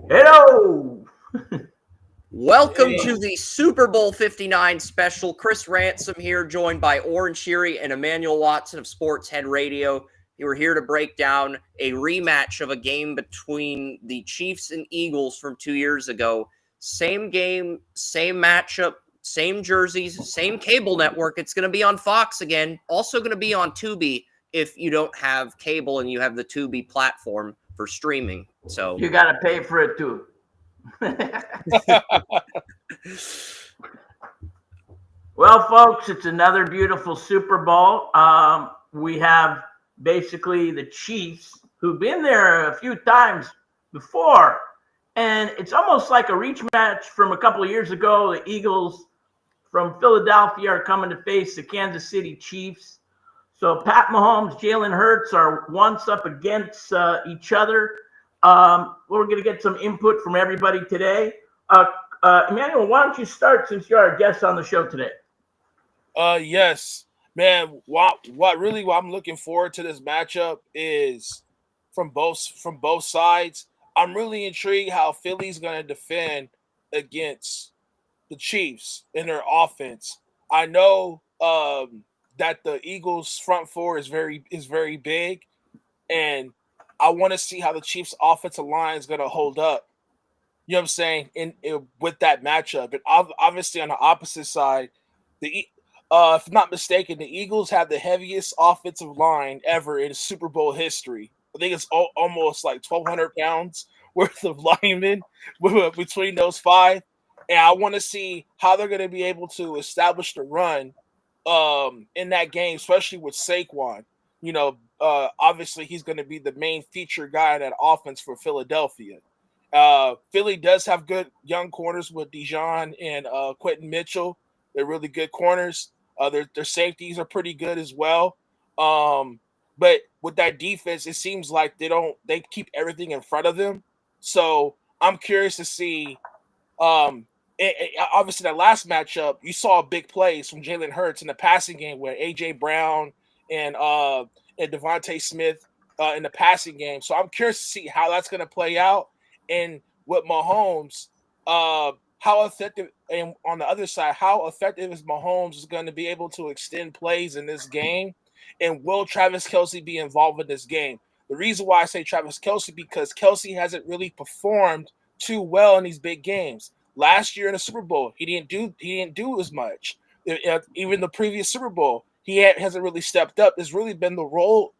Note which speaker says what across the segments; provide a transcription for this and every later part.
Speaker 1: Hello.
Speaker 2: Welcome to the Super Bowl 59 special. Chris Ransom here, joined by Oren Shiri and Emmanuel Watson of Sports Head Radio. You are here to break down a rematch of a game between the Chiefs and Eagles from 2 years ago. Same game, same matchup, same jerseys, same cable network. It's going to be on Fox again. Also going to be on Tubi if you don't have cable and you have the Tubi platform for streaming. So
Speaker 1: You got to pay for it too. Well, folks, it's another beautiful Super Bowl. We have basically the Chiefs, who've been there a few times before, and it's almost like a reach match from a couple of years ago. The Eagles from Philadelphia are coming to face the Kansas City Chiefs. So Pat Mahomes, Jalen Hurts are once up against each other. We're going to get some input from everybody today. Emmanuel, why don't you start since you're our guest on the show today?
Speaker 3: Yes, man. What I'm looking forward to this matchup is from both sides. I'm really intrigued how Philly's going to defend against the Chiefs in their offense. I know that the Eagles' front four is very big, and I want to see how the Chiefs' offensive line is going to hold up. You know what I'm saying? With that matchup, and obviously on the opposite side, if I'm not mistaken, the Eagles have the heaviest offensive line ever in Super Bowl history. I think it's almost like 1,200 pounds worth of linemen between those five, and I want to see how they're going to be able to establish the run in that game, especially with Saquon. You know, obviously he's going to be the main feature guy in that offense for Philadelphia. Philly does have good young corners with Dijon and Quentin Mitchell. They're really good corners. Their safeties are pretty good as well. But with that defense, it seems like they keep everything in front of them. So I'm curious to see. Obviously, that last matchup, you saw big plays from Jalen Hurts in the passing game where A.J. Brown and Devontae Smith in the passing game. So I'm curious to see how that's going to play out. And with Mahomes, how effective, and on the other side, how effective is Mahomes is going to be able to extend plays in this game? And will Travis Kelce be involved in this game? The reason why I say Travis Kelce, because Kelce hasn't really performed too well in these big games. Last year in the Super Bowl, he didn't do as much. Even the previous Super Bowl, he hasn't really stepped up. It's really been the role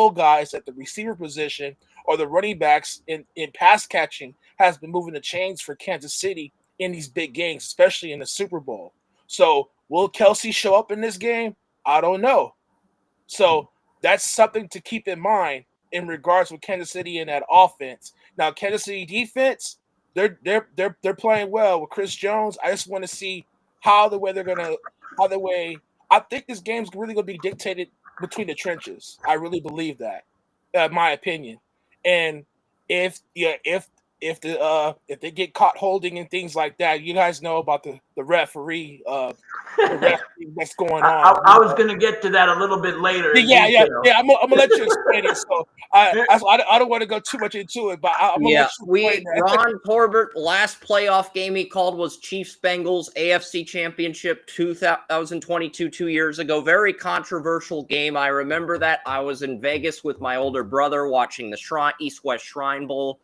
Speaker 3: guys at the receiver position or the running backs in pass catching has been moving the chains for Kansas City in these big games, especially in the Super Bowl. So will Kelce show up in this game? I don't know. So that's something to keep in mind in regards with Kansas City and that offense. Now, Kansas City defense, they're playing well with Chris Jones. I just want to see how I think this game's really going to be dictated between the trenches. I really believe that, my opinion. And if they get caught holding and things like that, you guys know about the referee that's going on.
Speaker 1: I was going to get to that a little bit later.
Speaker 3: Yeah. I'm gonna let you explain it. So I don't want to go too much into it, but I'm gonna let you explain that.
Speaker 2: Ron Corbett, last playoff game he called was Chiefs Bengals AFC Championship 2022, 2 years ago. Very controversial game. I remember that. I was in Vegas with my older brother watching the East-West Shrine Bowl,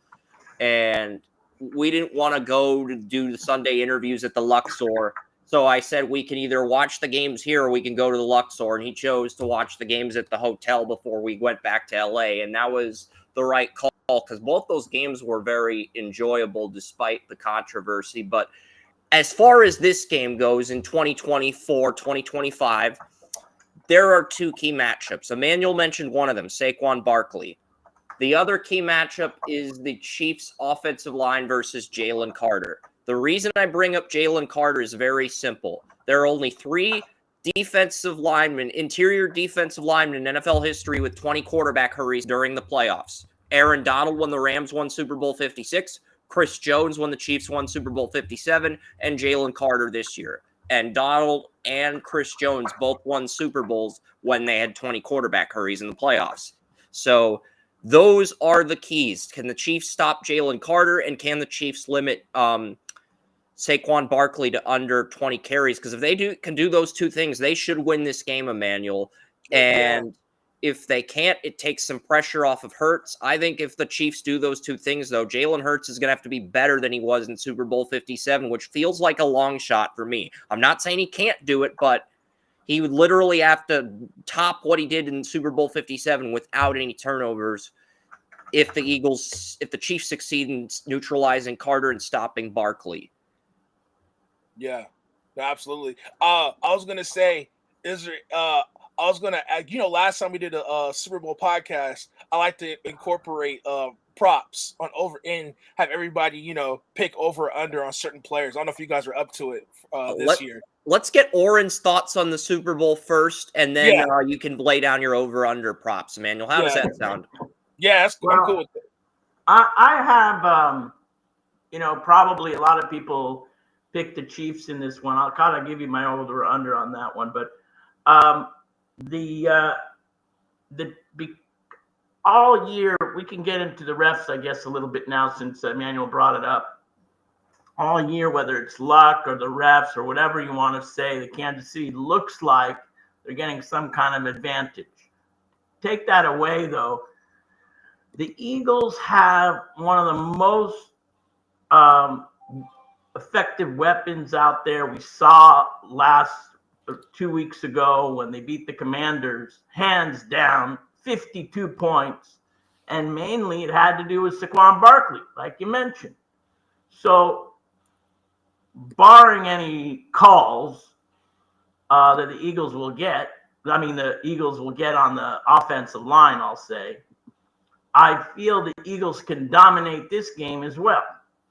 Speaker 2: and we didn't want to go to do the Sunday interviews at the Luxor. So I said we can either watch the games here or we can go to the Luxor, and he chose to watch the games at the hotel before we went back to LA, and that was the right call because both those games were very enjoyable despite the controversy. But as far as this game goes in 2024, 2025, there are two key matchups. Emmanuel mentioned one of them, Saquon Barkley. The other key matchup is the Chiefs' offensive line versus Jalen Carter. The reason I bring up Jalen Carter is very simple. There are only 3 interior defensive linemen in NFL history with 20 quarterback hurries during the playoffs. Aaron Donald when the Rams won Super Bowl 56, Chris Jones when the Chiefs won Super Bowl 57, and Jalen Carter this year. And Donald and Chris Jones both won Super Bowls when they had 20 quarterback hurries in the playoffs. So Those are the keys. Can the Chiefs stop Jalen Carter, and can the Chiefs limit Saquon Barkley to under 20 carries? Because if they can do those two things, they should win this game, Emmanuel. And if they can't, it takes some pressure off of Hurts. I think if the Chiefs do those two things, though, Jalen Hurts is going to have to be better than he was in Super Bowl 57, which feels like a long shot for me. I'm not saying he can't do it, but he would literally have to top what he did in Super Bowl 57 without any turnovers if the Chiefs succeed in neutralizing Carter and stopping Barkley.
Speaker 3: Yeah, absolutely. I was gonna say, last time we did a Super Bowl podcast, I like to incorporate props on over and have everybody, pick over or under on certain players. I don't know if you guys are up to it this year.
Speaker 2: Let's get Oren's thoughts on the Super Bowl first, and then you can lay down your over-under props, Emmanuel. How does that sound?
Speaker 3: Yeah, I'm cool with it.
Speaker 1: I have, probably a lot of people pick the Chiefs in this one. I'll kind of give you my over or under on that one, but all year we can get into the refs, I guess, a little bit now since Emmanuel brought it up. All year, whether it's luck or the refs or whatever you want to say, the Kansas City looks like they're getting some kind of advantage. Take that away, though. The Eagles have one of the most effective weapons out there. We saw 2 weeks ago when they beat the Commanders, hands down, 52 points. And mainly it had to do with Saquon Barkley, like you mentioned. So, barring any calls that the Eagles will get, the Eagles will get on the offensive line, I'll say, I feel the Eagles can dominate this game as well,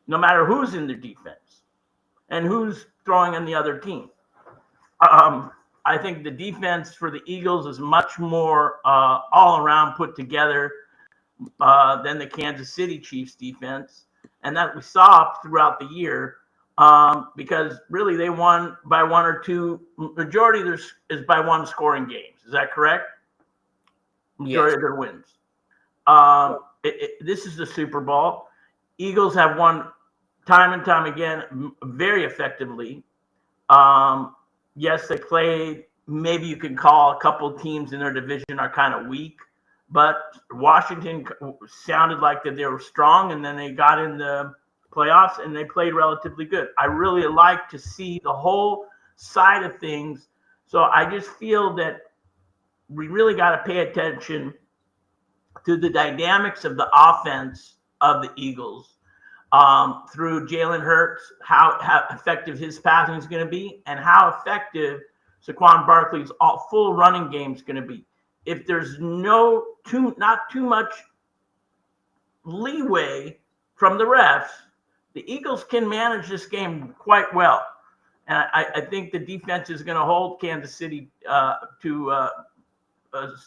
Speaker 1: no matter who's in their defense and who's throwing on the other team. I think the defense for the Eagles is much more all around put together than the Kansas City Chiefs defense. And that we saw throughout the year because really they won by one or two. Majority is by one scoring games. Is that correct? Majority of their wins. This is the Super Bowl. Eagles have won time and time again very effectively. Yes, they played. Maybe you can call a couple of teams in their division are kind of weak, but Washington sounded like that they were strong, and then they got in the playoffs and they played relatively good. I really like to see the whole side of things. So I just feel that we really got to pay attention to the dynamics of the offense of the Eagles through Jalen Hurts, how effective his passing is going to be, and how effective Saquon Barkley's full running game is going to be. If there's not too much leeway from the refs, the Eagles can manage this game quite well. And I think the defense is going to hold Kansas City to a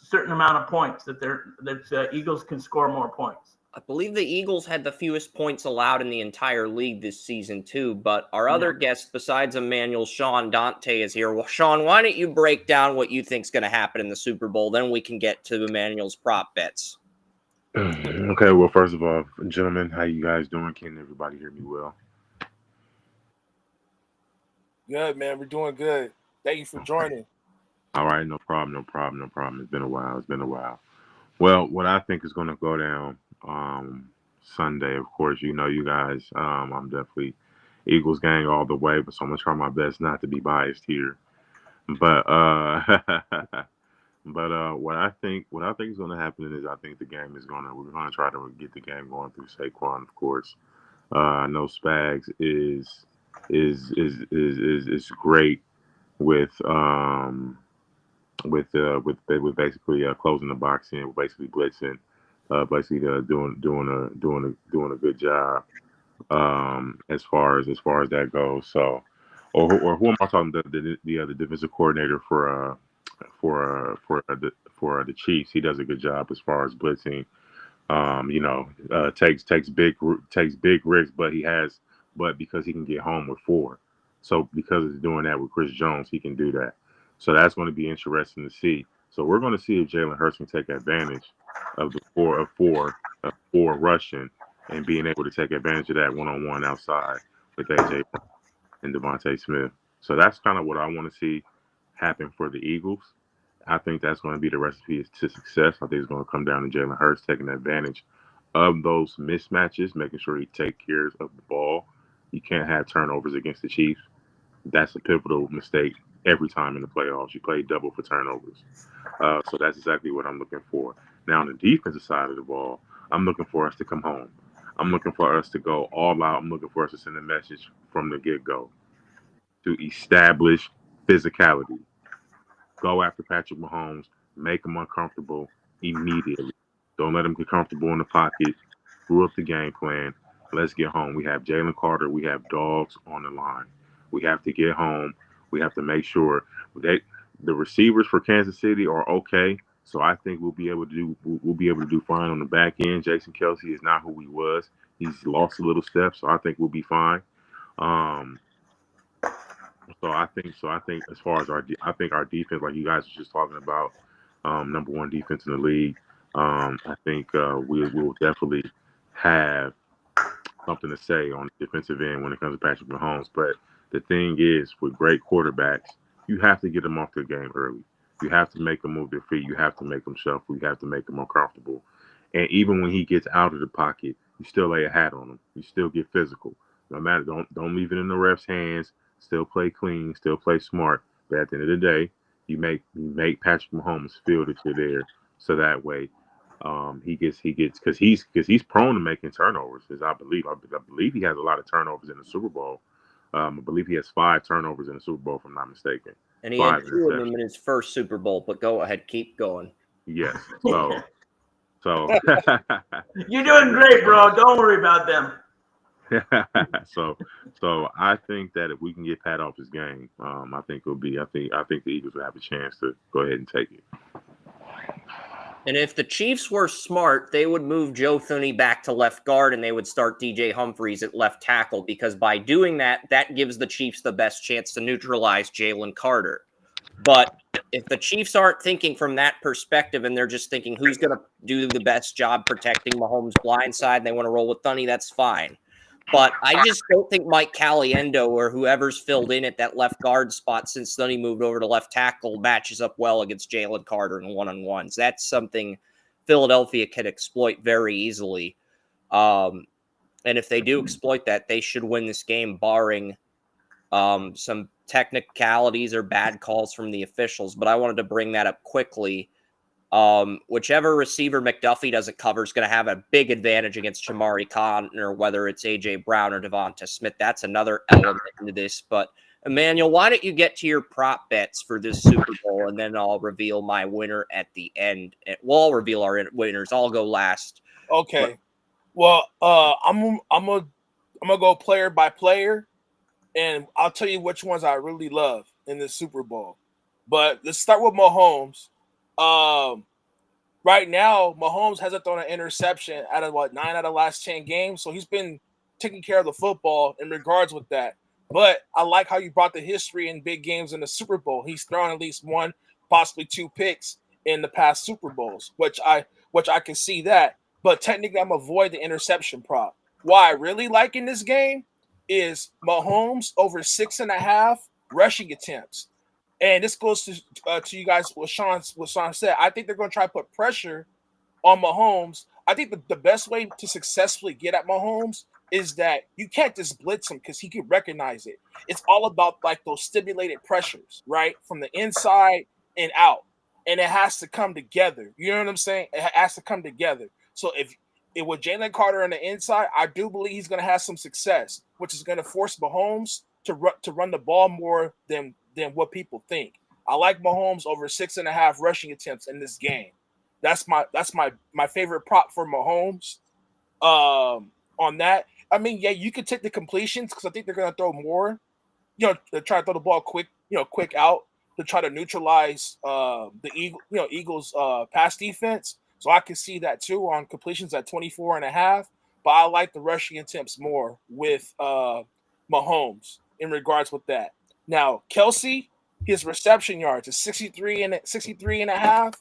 Speaker 1: certain amount of points that Eagles can score more points.
Speaker 2: I believe the Eagles had the fewest points allowed in the entire league this season, too. But our other guest, besides Emmanuel, Sean Dante, is here. Well, Sean, why don't you break down what you think is going to happen in the Super Bowl? Then we can get to Emmanuel's prop bets.
Speaker 4: Okay, well, first of all, gentlemen, how you guys doing? Can everybody hear me well?
Speaker 3: Good, man. We're doing good. Thank you for joining.
Speaker 4: All right, no problem. It's been a while. Well, what I think is going to go down Sunday, of course, you guys, I'm definitely Eagles gang all the way, but so I'm going to try my best not to be biased here. But what I think is going to happen is I think we're going to try to get the game going through Saquon, of course. I know Spags is great with basically closing the box in, basically blitzing, doing a good job as far as that goes. So, or who am I talking to? The defensive coordinator for the Chiefs. He does a good job as far as blitzing. Takes big risks, but because he can get home with 4. So because he's doing that with Chris Jones, he can do that. So that's going to be interesting to see. So we're going to see if Jalen Hurts can take advantage of the four rushing and being able to take advantage of that one-on-one outside with AJ and Devontae Smith. So that's kind of what I want to see happen for the Eagles. I think that's going to be the recipe to success. I think it's going to come down to Jalen Hurts taking advantage of those mismatches, making sure he takes care of the ball. You can't have turnovers against the Chiefs. That's a pivotal mistake every time in the playoffs. You play double for turnovers. So that's exactly what I'm looking for. Now, on the defensive side of the ball, I'm looking for us to come home. I'm looking for us to go all out. I'm looking for us to send a message from the get-go to establish physicality. Go after Patrick Mahomes, make him uncomfortable immediately. Don't let him get comfortable in the pocket. Screw up the game plan. Let's get home. We have Jalen Carter. We have dogs on the line. We have to get home. We have to make sure the receivers for Kansas City are okay. So I think we'll be able to do fine on the back end. Jason Kelsey is not who he was. He's lost a little step, so I think we'll be fine. So I think as far as I think our defense, like you guys were just talking about, number one defense in the league. I think we will definitely have something to say on the defensive end when it comes to Patrick Mahomes. But the thing is, with great quarterbacks, you have to get them off the game early. You have to make them move their feet. You have to make them shuffle. You have to make them uncomfortable. And even when he gets out of the pocket, you still lay a hat on him. You still get physical. No matter, don't leave it in the ref's hands. Still play clean. Still play smart. But at the end of the day, you make Patrick Mahomes feel that you're there, so that way he gets because he's prone to making turnovers. As I believe he has a lot of turnovers in the Super Bowl. I believe he has 5 turnovers in the Super Bowl, if I'm not mistaken.
Speaker 2: And he had 2 of them in his first Super Bowl. But go ahead, keep going.
Speaker 4: Yes. So
Speaker 1: You're doing great, bro. Don't worry about them.
Speaker 4: so I think that if we can get Pat off his game, I think the Eagles will have a chance to go ahead and take it.
Speaker 2: And if the Chiefs were smart, they would move Joe Thuney back to left guard and they would start DJ Humphries at left tackle, because by doing that, that gives the Chiefs the best chance to neutralize Jalen Carter. But if the Chiefs aren't thinking from that perspective and they're just thinking who's going to do the best job protecting Mahomes' blind side and they want to roll with Thuney, that's fine. But I just don't think Mike Caliendo or whoever's filled in at that left guard spot since Thuney moved over to left tackle matches up well against Jalen Carter in one-on-ones. That's something Philadelphia can exploit very easily. And if they do exploit that, they should win this game, barring some technicalities or bad calls from the officials. But I wanted to bring that up quickly. Whichever receiver McDuffie doesn't cover is going to have a big advantage against Shamari Khan, or whether it's AJ Brown or Devonta Smith. That's another element into this. But Emmanuel, why don't you get to your prop bets for this Super Bowl, and then I'll reveal my winner at the end. We'll all reveal our winners. I'll go last.
Speaker 3: Okay. Well, I'm gonna go player by player, and I'll tell you which ones I really love in this Super Bowl. But let's start with Mahomes. Right now, Mahomes hasn't thrown an interception out of 9 out of the last 10 games. So he's been taking care of the football in regards with that. But I like how you brought the history in big games in the Super Bowl. He's thrown at least 1, possibly 2 picks in the past Super Bowls, which I can see that. But technically, I'm avoid the interception prop. Why I really like in this game is Mahomes over 6.5 rushing attempts. And this goes to you guys, what Sean said. I think they're going to try to put pressure on Mahomes. I think the best way to successfully get at Mahomes is that you can't just blitz him because he can recognize it. It's all about like those stimulated pressures, right? From the inside and out. And it has to come together. You know what I'm saying? It has to come together. So if it with Jalen Carter on the inside, I do believe he's going to have some success, which is going to force Mahomes to run the ball more than what people think. I like Mahomes over 6.5 rushing attempts in this game. That's my favorite prop for Mahomes. On that, I mean, yeah, you could take the completions because I think they're going to throw more. To try to throw the ball quick out to try to neutralize the Eagles pass defense. So I can see that too on completions at 24.5. But I like the rushing attempts more with Mahomes in regards with that. Now, Kelsey, his reception yards is 63 and a half.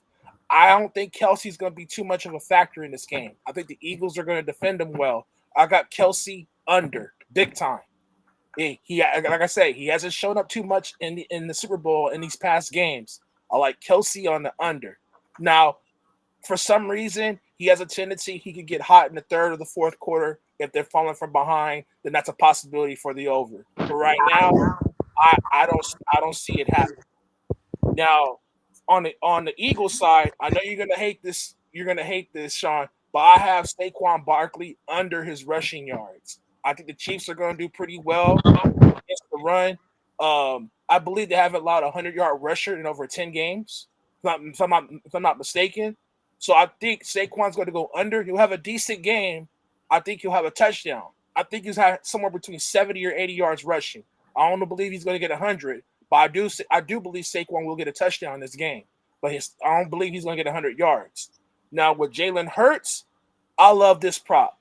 Speaker 3: I don't think Kelsey's going to be too much of a factor in this game. I think the Eagles are going to defend him well. I got Kelsey under big time. He like I say, he hasn't shown up too much in the Super Bowl in these past games. I like Kelsey on the under. Now, for some reason, he has a tendency he could get hot in the third or the fourth quarter. If they're falling from behind, then that's a possibility for the over. But right now, I don't see it happen. Now, on the Eagles side, I know you're gonna hate this. You're gonna hate this, Sean. But I have Saquon Barkley under his rushing yards. I think the Chiefs are going to do pretty well against the run. I believe they haven't allowed a 100-yard rusher in over 10 games, if I'm not mistaken. So I think Saquon's going to go under. He'll have a decent game. I think he'll have a touchdown. I think he's had somewhere between 70 or 80 yards rushing. I don't believe he's going to get 100, but I do believe Saquon will get a touchdown in this game. But I don't believe he's going to get 100 yards. Now with Jalen Hurts, I love this prop.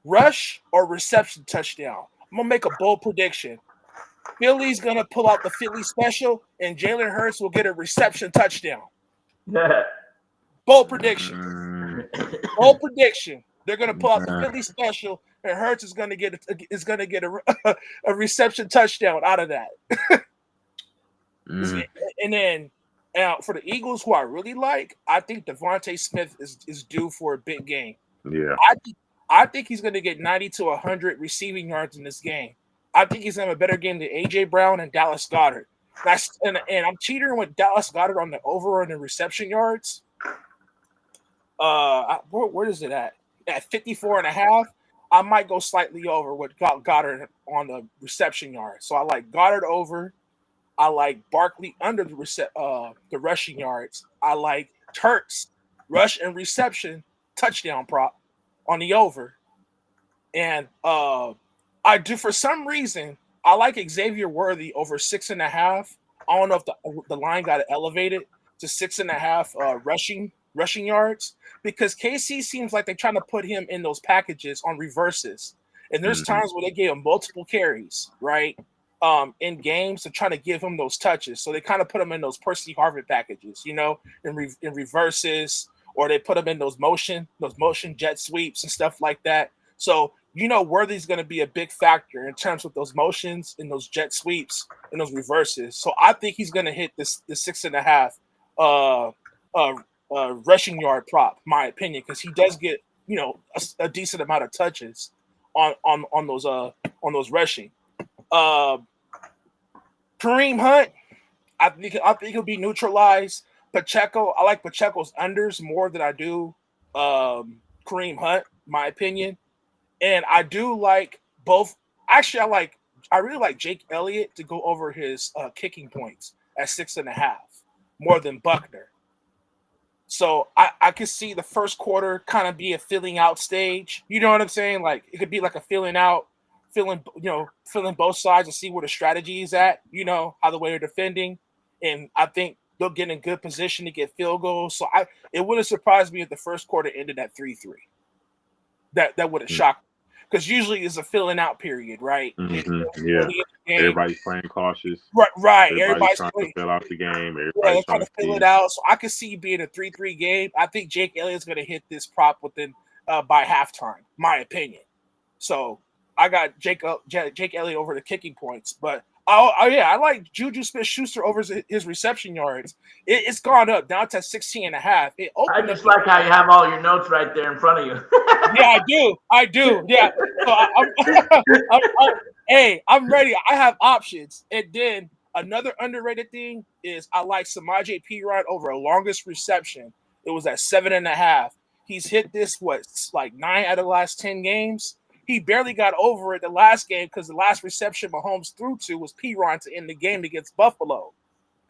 Speaker 3: Rush or reception touchdown. I'm going to make a bold prediction. Philly's going to pull out the Philly special, and Jalen Hurts will get a reception touchdown. Bold prediction. Bold prediction. They're going to pull out the Philly special, and Hurts is going to get a reception touchdown out of that. And then for the Eagles, who I really like, I think Devontae Smith is due for a big game.
Speaker 4: Yeah.
Speaker 3: I think he's going to get 90 to 100 receiving yards in this game. I think he's going to have a better game than A.J. Brown and Dallas Goedert. And I'm cheating with Dallas Goedert on the over on the reception yards. Where is it at? At 54 and a half. I might go slightly over with Goddard on the reception yards. So I like Goddard over. I like Barkley under the rushing yards. I like Hurts rush and reception touchdown prop on the over. And I do, for some reason, I like Xavier Worthy over 6.5. I don't know if the line got elevated to 6.5 rushing yards, because KC seems like they're trying to put him in those packages on reverses. And there's times where they gave him multiple carries, right? In games to try to give him those touches. So they kind of put him in those Percy Harvin packages, in reverses, or they put him in those motion jet sweeps and stuff like that. So, Worthy's going to be a big factor in terms of those motions and those jet sweeps and those reverses. So I think he's going to hit the 6.5 rushing yard prop, my opinion, because he does get, a decent amount of touches on those rushing. Kareem Hunt, I think he'll be neutralized. Pacheco, I like Pacheco's unders more than I do Kareem Hunt, my opinion. And I do like both. Actually, I really like Jake Elliott to go over his kicking points at 6.5 more than Buckner. So I could see the first quarter kind of be a filling out stage. You know what I'm saying? Like it could be like a filling both sides to see where the strategy is at, how the way they're defending. And I think they'll get in good position to get field goals. So it wouldn't surprise me if the first quarter ended at 3-3. That would have shocked me. Because usually it's a filling out period, right?
Speaker 4: Mm-hmm. Yeah. Everybody's playing cautious.
Speaker 3: Right.
Speaker 4: Everybody's trying to fill out the game.
Speaker 3: Everybody's trying to fill it out. So I could see it being a 3-3 game. I think Jake Elliott's going to hit this prop within by halftime, my opinion. So I got Jake Elliott over the kicking points. But, I like Juju Smith-Schuster over his reception yards. It's gone up. Now it's at 16.5.
Speaker 1: I just like how you have all your notes right there in front of you.
Speaker 3: Yeah, I do. Yeah. So I'm ready. I have options. And then another underrated thing is I like Samaje Perine over a longest reception. It was at 7.5. He's hit this, 9 out of the last 10 games? He barely got over it the last game because the last reception Mahomes threw to was Perine to end the game against Buffalo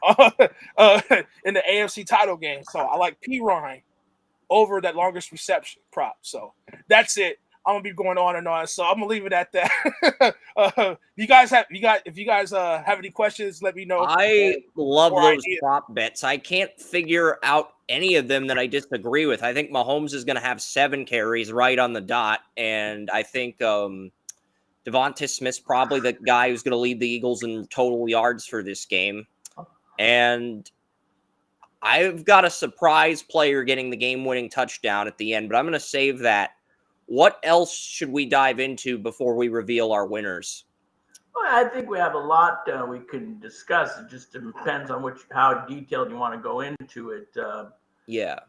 Speaker 3: in the AFC title game. So I like Perine over that longest reception prop. So that's it. I'm gonna be going on and on. So I'm gonna leave it at that. If you guys have any questions, let me know.
Speaker 2: I love those prop bets. I can't figure out any of them that I disagree with. I think Mahomes is going to have 7 carries right on the dot, and I think Devonta Smith's probably the guy who's going to lead the Eagles in total yards for this game. And I've got a surprise player getting the game-winning touchdown at the end, but I'm going to save that. What else should we dive into before we reveal our winners?
Speaker 1: Well, I think we have a lot we can discuss. It just depends on how detailed you want to go into it.
Speaker 2: Yeah.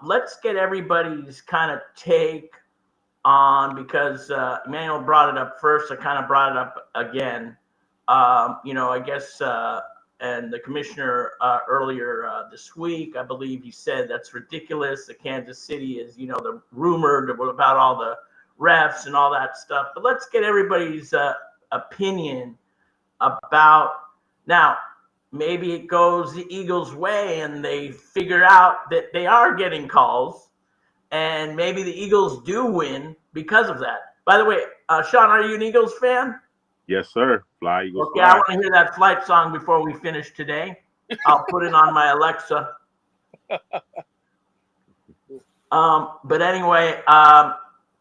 Speaker 1: Let's get everybody's kind of take on, because Emmanuel brought it up first. I kind of brought it up again. I guess, and the commissioner earlier this week, I believe he said that's ridiculous. The Kansas City is, the rumored about all the refs and all that stuff. But let's get everybody's opinion about now. Maybe it goes the Eagles' way and they figure out that they are getting calls, and maybe the Eagles do win because of that. By the way, Sean, are you an Eagles fan?
Speaker 4: Yes, sir. Fly, Eagles,
Speaker 1: Okay,
Speaker 4: fly.
Speaker 1: I want to hear that flight song before we finish today. I'll put it on my Alexa. But anyway,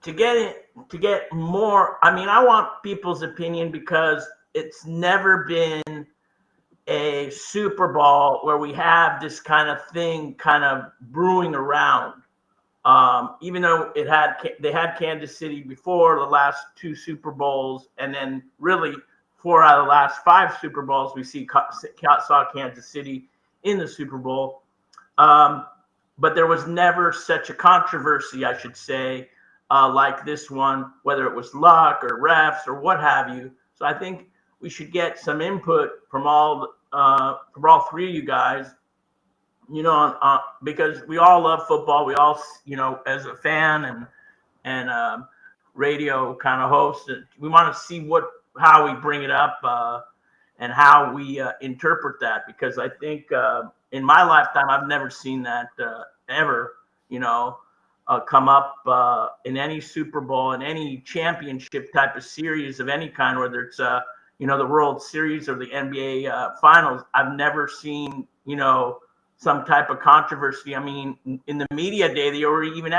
Speaker 1: to get more, I want people's opinion, because it's never been a Super Bowl where we have this kind of thing kind of brewing around. Even though they had Kansas City before the last 2 Super Bowls, and then really 4 out of the last 5 Super Bowls we saw Kansas City in the Super Bowl. But there was never such a controversy, I should say, like this one, whether it was luck or refs or what have you. So I think we should get some input from all 3 of you guys, because we all love football. We all, as a fan and radio kind of host, we want to see how we bring it up and how we interpret that, because I think in my lifetime I've never seen that ever, come up in any Super Bowl, in any championship type of series of any kind, whether it's the World Series or the NBA Finals. I've never seen some type of controversy. In the media day, they were even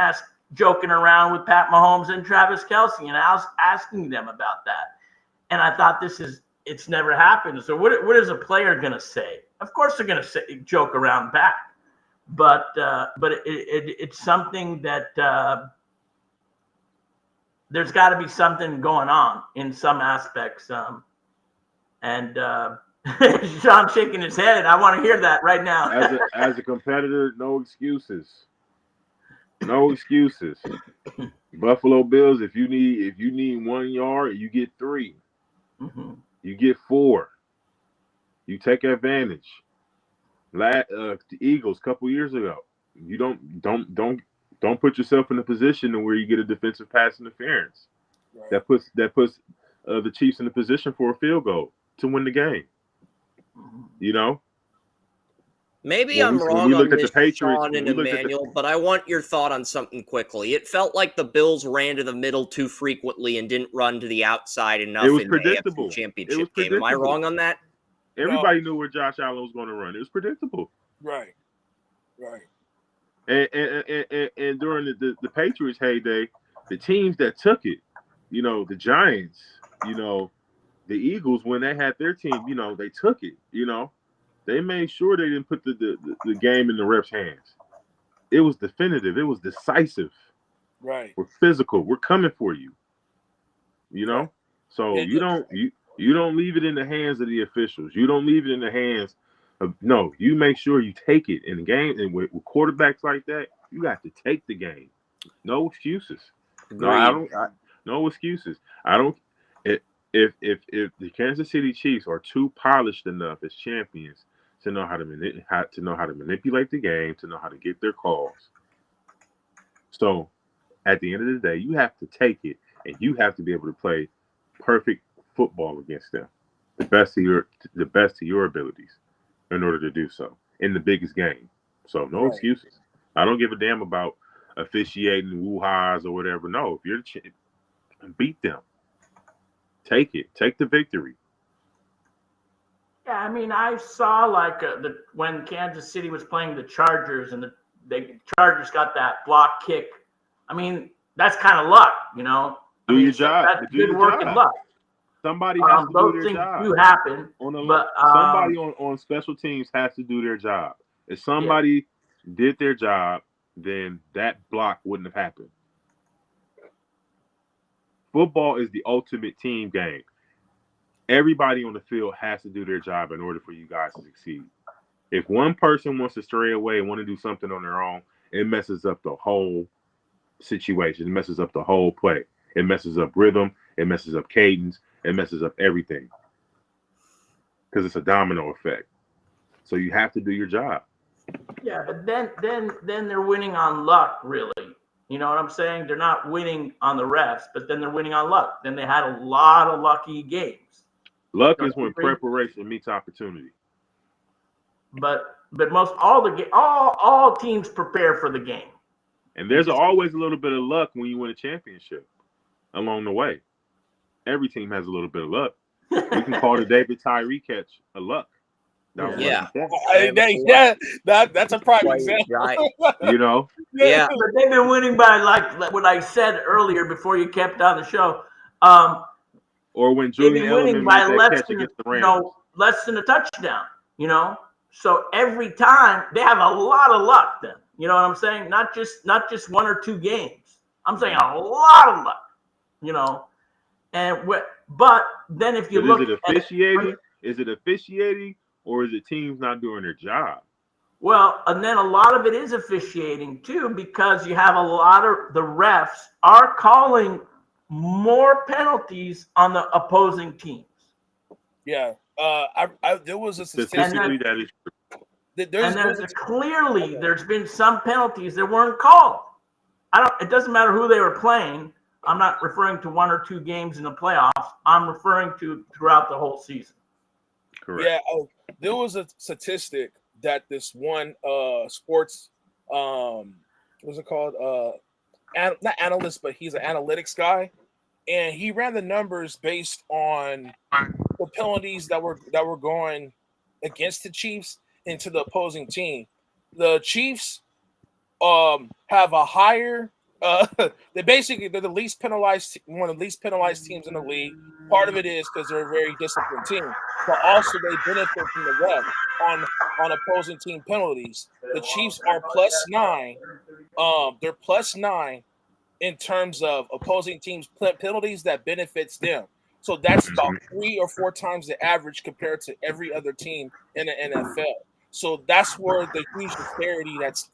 Speaker 1: joking around with Pat Mahomes and Travis Kelce, and I was asking them about that. And I thought, it's never happened. So what is a player going to say? Of course they're going to joke around back. But it's something that there's got to be something going on in some aspects. And Sean shaking his head. I want to hear that right now.
Speaker 4: As a competitor, no excuses. No excuses. Buffalo Bills, if you need 1 yard, you get 3.
Speaker 1: Mm-hmm.
Speaker 4: You get 4. You take advantage. The Eagles a couple years ago, you don't put yourself in a position where you get a defensive pass interference. Right. That puts the Chiefs in a position for a field goal to win the game.
Speaker 2: Maybe I'm wrong on this, Sean and Emmanuel, but I want your thought on something quickly. It felt like the Bills ran to the middle too frequently and didn't run to the outside enough in the AFC Championship game. Am I wrong on that?
Speaker 4: Everybody knew where Josh Allen was going to run. It was predictable.
Speaker 3: Right.
Speaker 4: And during the Patriots' heyday, the teams that took it, the Giants, the Eagles, when they had their team, they took it, They made sure they didn't put the game in the refs' hands. It was definitive. It was decisive.
Speaker 3: Right.
Speaker 4: We're physical. We're coming for you.
Speaker 3: Right.
Speaker 4: So you don't leave it in the hands of the officials. You don't leave it in the hands of you make sure you take it in the game. And with quarterbacks like that, you got to take the game. No excuses.
Speaker 2: Agreed.
Speaker 4: No excuses. If the Kansas City Chiefs are too polished enough as champions to know how to manipulate the game, to know how to get their calls. So at the end of the day, you have to take it, and you have to be able to play perfect football against them, the best of your abilities, in order to do so in the biggest game. So no excuses. I don't give a damn about officiating woo-ha's or whatever. No, if you're the champ, beat them. Take it. Take the victory.
Speaker 1: Yeah, I saw when Kansas City was playing the Chargers, and the Chargers got that block kick. That's kind of luck,
Speaker 4: Do your job.
Speaker 1: That's good work and luck.
Speaker 4: Somebody has to do
Speaker 1: those
Speaker 4: their
Speaker 1: things
Speaker 4: job.
Speaker 1: do happen. But
Speaker 4: Somebody on special teams has to do their job. If somebody did their job, then that block wouldn't have happened. Football is the ultimate team game. Everybody on the field has to do their job in order for you guys to succeed. If one person wants to stray away and want to do something on their own, it messes up the whole situation. It messes up the whole play. It messes up rhythm. It messes up cadence. It messes up everything. Because it's a domino effect. So you have to do your job.
Speaker 1: Yeah, but then they're winning on luck, really. You know what I'm saying? They're not winning on the refs, but then they're winning on luck. Then they had a lot of lucky games.
Speaker 4: Luck is when preparation meets opportunity.
Speaker 1: But most all teams prepare for the game.
Speaker 4: And there's always a little bit of luck when you win a championship along the way. Every team has a little bit of luck. We can call the David Tyree catch a luck.
Speaker 3: That's a prime example.
Speaker 2: Right.
Speaker 4: You know?
Speaker 2: Yeah.
Speaker 1: But they've been winning by like what I said earlier before you kept on the show.
Speaker 4: Or when Julian Edelman made that catch against the Rams.
Speaker 1: Less than a touchdown, you know? So every time they have a lot of luck then. You know what I'm saying? Not just one or two games. I'm saying a lot of luck, you know? But then if you look
Speaker 4: at officiating, is it officiating or is it teams not doing their job?
Speaker 1: Well, and then a lot of it is officiating too, because you have a lot of the refs are calling more penalties on the opposing teams.
Speaker 3: Yeah. There was a
Speaker 4: statistically that is true.
Speaker 1: Clearly there's been some penalties that weren't called. It doesn't matter who they were playing. I'm not referring to one or two games in the playoffs. I'm referring to throughout the whole season.
Speaker 4: Correct.
Speaker 3: Yeah, there was a statistic that this one sports what's it called? Not analyst, but he's an analytics guy, and he ran the numbers based on the penalties that were going against the Chiefs into the opposing team. The Chiefs have a higher they're the least penalized, one of the least penalized teams in the league. Part of it is because they're a very disciplined team, but also they benefit from the ref on opposing team penalties. The Chiefs are +9. They're +9 in terms of opposing teams penalties that benefits them. So that's about 3 or 4 times the average compared to every other team in the NFL. So that's where the huge disparity that's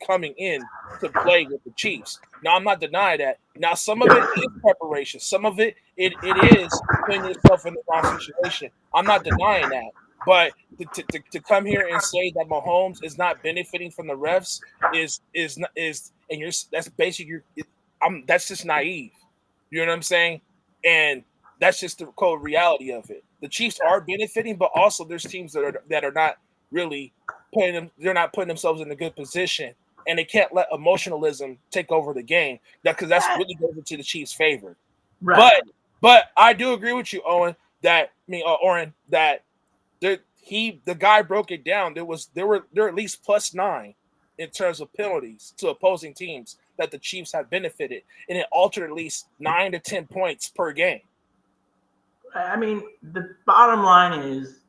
Speaker 3: coming in to play with the Chiefs. Now, I'm not denying that. Now, some of it is preparation. Some of it is putting yourself in the wrong situation. I'm not denying that. But to come here and say that Mahomes is not benefiting from the refs that's just naive. You know what I'm saying? And that's just the cold reality of it. The Chiefs are benefiting, but also there's teams that are not really they're not putting themselves in a good position, and they can't let emotionalism take over the game because that's really goes into the Chiefs' favor. Right. But I do agree with you, Oren, that the guy broke it down. They're at least +9 in terms of penalties to opposing teams that the Chiefs have benefited, and it altered at least 9 to 10 points per game.
Speaker 1: I mean, the bottom line is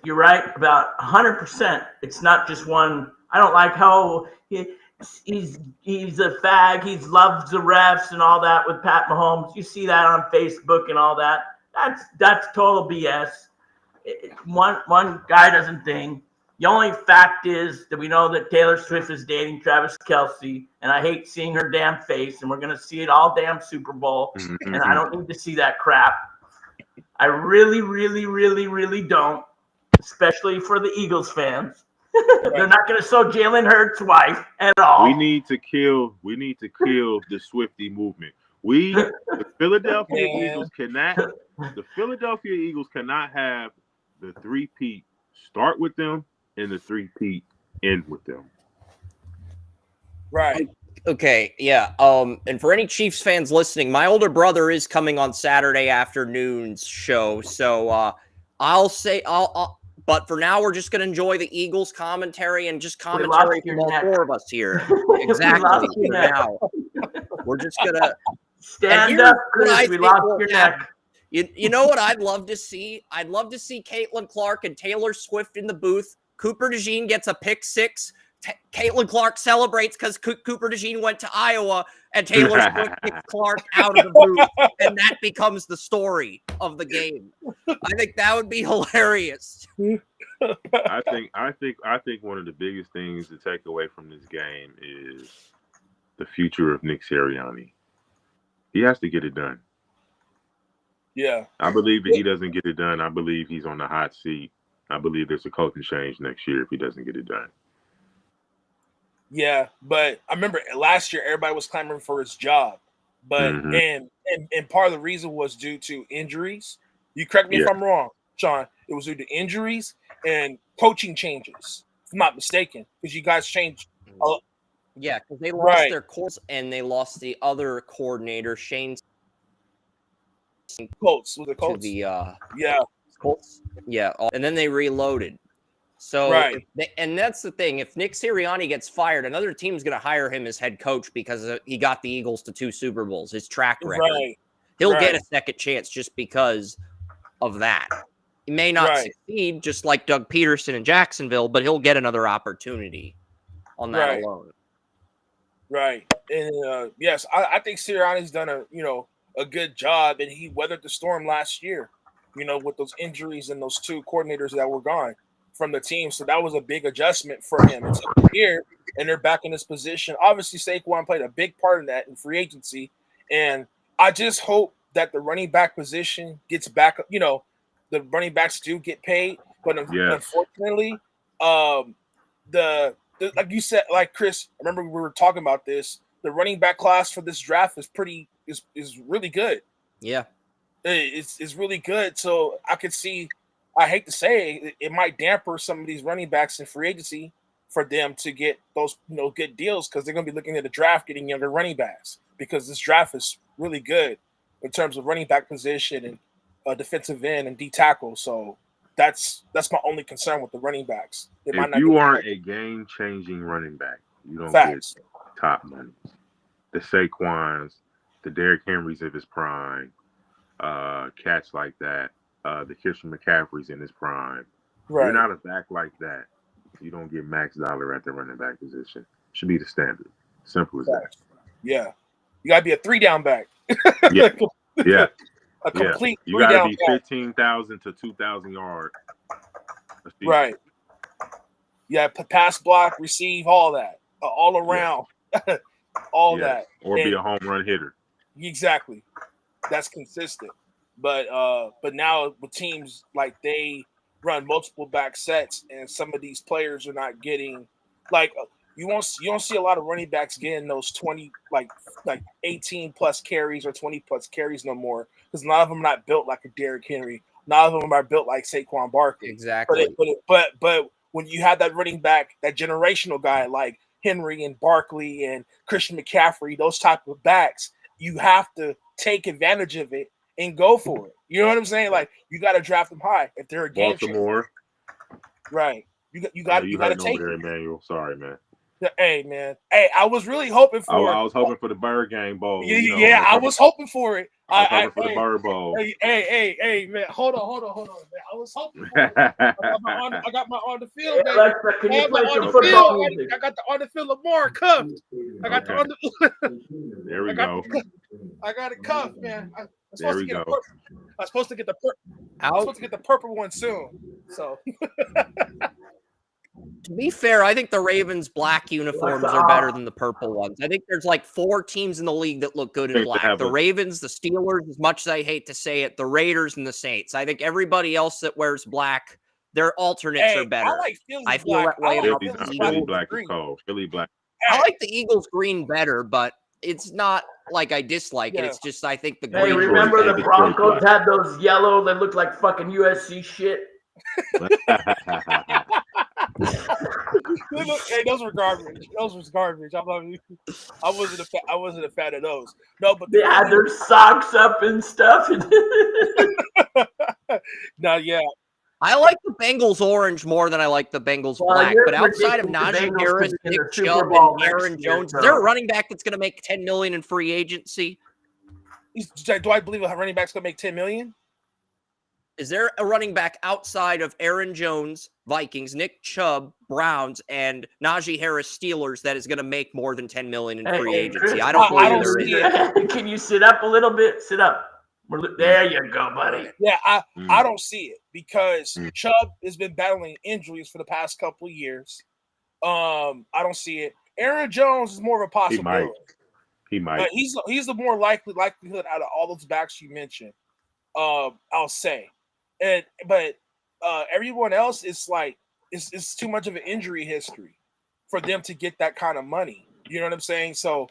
Speaker 1: you're right about 100%. It's not just one. I don't like how he's a fag. He loves the refs and all that with Pat Mahomes. You see that on Facebook and all that. That's total BS. One guy doesn't think. The only fact is that we know that Taylor Swift is dating Travis Kelce, and I hate seeing her damn face, and we're going to see it all damn Super Bowl, and I don't need to see that crap. I really, really, really, really don't, especially for the Eagles fans. They're not going to show Jalen Hurts' wife at all.
Speaker 4: We need to kill the Swiftie movement. The Philadelphia Eagles cannot have the three-peat start with them and the three-peat end with them.
Speaker 3: Right.
Speaker 2: Okay, yeah. And for any Chiefs fans listening, my older brother is coming on Saturday afternoon's show. So but for now, we're just going to enjoy the Eagles commentary and just commentary from all four of us here. Exactly. For now, we're just going to
Speaker 1: stand up, Chris. We lost your neck.
Speaker 2: You know what I'd love to see? I'd love to see Caitlin Clark and Taylor Swift in the booth. Cooper DeJean gets a pick six. Caitlin Clark celebrates because Cooper DeJean went to Iowa, and Taylor Swift kicks Clark out of the booth, and that becomes the story of the game. I think that would be hilarious.
Speaker 4: I think one of the biggest things to take away from this game is the future of Nick Sirianni. He has to get it done.
Speaker 3: Yeah.
Speaker 4: I believe that he doesn't get it done. I believe he's on the hot seat. I believe there's a coaching change next year if he doesn't get it done.
Speaker 3: Yeah, but I remember last year everybody was clamoring for his job, but and part of the reason was due to injuries. You correct me if I'm wrong, Sean. It was due to injuries and coaching changes, if I'm not mistaken, because you guys changed.
Speaker 2: Yeah, because they lost their course and they lost the other coordinator, Shane
Speaker 3: Colts. Was it Colts?
Speaker 2: Colts. Yeah, and then they reloaded. So, and that's the thing. If Nick Sirianni gets fired, another team's going to hire him as head coach because he got the Eagles to 2 Super Bowls, his track record. He'll get a second chance just because of that. He may not succeed, just like Doug Peterson in Jacksonville, but he'll get another opportunity on that alone.
Speaker 3: Right. And yes, I think Sirianni's done a good job, and he weathered the storm last year, with those injuries and those 2 coordinators that were gone from the team. So that was a big adjustment for him. It's up here, and they're back in this position. Obviously, Saquon played a big part in that in free agency, and I just hope that the running back position gets back. The running backs do get paid, but unfortunately, the like you said, like Chris, I remember we were talking about this. The running back class for this draft is really good.
Speaker 2: Yeah,
Speaker 3: it's really good. So I could see. I hate to say it might damper some of these running backs in free agency for them to get those good deals because they're going to be looking at the draft getting younger running backs because this draft is really good in terms of running back position and defensive end and D tackle. So that's my only concern with the running backs.
Speaker 4: If you aren't a game-changing running back, you don't get top money. The Saquons, the Derrick Henrys of his prime, cats like that. The Christian McCaffrey's in his prime. You're not a back like that. You don't get max dollar at the running back position. Should be the standard. Simple as that.
Speaker 3: Yeah. You got to be a 3-down back.
Speaker 4: Yeah.
Speaker 3: A complete
Speaker 4: you got to be 15,000 to 2,000 yards.
Speaker 3: Right. Yeah, pass block, receive, all that. All around. All that.
Speaker 4: Or be a home run hitter.
Speaker 3: Exactly. That's consistent. But now with teams like they run multiple back sets, and some of these players are not getting you don't see a lot of running backs getting those 20 like 18 plus carries or 20 plus carries no more because a lot of them are not built like a Derrick Henry. None of them are built like Saquon Barkley.
Speaker 2: Exactly.
Speaker 3: But when you have that running back, that generational guy like Henry and Barkley and Christian McCaffrey, those type of backs, you have to take advantage of it and go for it. You know what I'm saying? Like you got to draft them high if they're a game
Speaker 4: Baltimore.
Speaker 3: Right. You got to take
Speaker 4: it. Emmanuel. Sorry, man.
Speaker 3: Hey, man. Hey, I was really hoping for.
Speaker 4: I was hoping for the Bird Game Bowl.
Speaker 3: I was hoping for it.
Speaker 4: I was hoping for the Bird Bowl.
Speaker 3: Hey, man. Hold on, man. I was hoping for it. I got my on the field.
Speaker 1: Can you play some football music?
Speaker 3: I got the on the field Lamar cuffed. I got the on the.
Speaker 4: There we go.
Speaker 3: I got it cuffed, man. I'm
Speaker 4: supposed
Speaker 3: to get the purple one soon. So.
Speaker 2: To be fair, I think the Ravens' black uniforms are better than the purple ones. I think there's like 4 teams in the league that look good in black. The Ravens, the Steelers, as much as I hate to say it, the Raiders, and the Saints. I think everybody else that wears black, their alternates are better. I feel that way about the Eagles.
Speaker 4: Philly black is cold. Philly black.
Speaker 2: I like the Eagles green better, but it's not like I dislike it. It's just I think the green.
Speaker 1: Hey, remember the Broncos had those yellow that looked like fucking USC shit?
Speaker 3: Hey, those were garbage. I wasn't a fan of those. No, but
Speaker 1: they had their socks up and stuff.
Speaker 3: No, yeah.
Speaker 2: I like the Bengals orange more than I like the Bengals black. But outside of Najee Harris, Nick Chubb, and Aaron Jones, is there a running back that's going to make $10 million in free agency?
Speaker 3: Do I believe a running back's going to make $10 million?
Speaker 2: Is there a running back outside of Aaron Jones, Vikings, Nick Chubb, Browns, and Najee Harris, Steelers, that is going to make more than $10 million in free agency?
Speaker 1: Chris,
Speaker 2: I don't believe
Speaker 3: don't
Speaker 2: there
Speaker 3: see
Speaker 2: is.
Speaker 1: Can you sit up a little bit? Sit up. There you go, buddy.
Speaker 3: Yeah, I don't see it because
Speaker 4: Mm.
Speaker 3: Chubb has been battling injuries for the past couple of years. I don't see it. Aaron Jones is more of a possibility.
Speaker 4: He might.
Speaker 3: He's the more likelihood out of all those backs you mentioned. I'll say, but everyone else is like it's too much of an injury history for them to get that kind of money. You know what I'm saying? So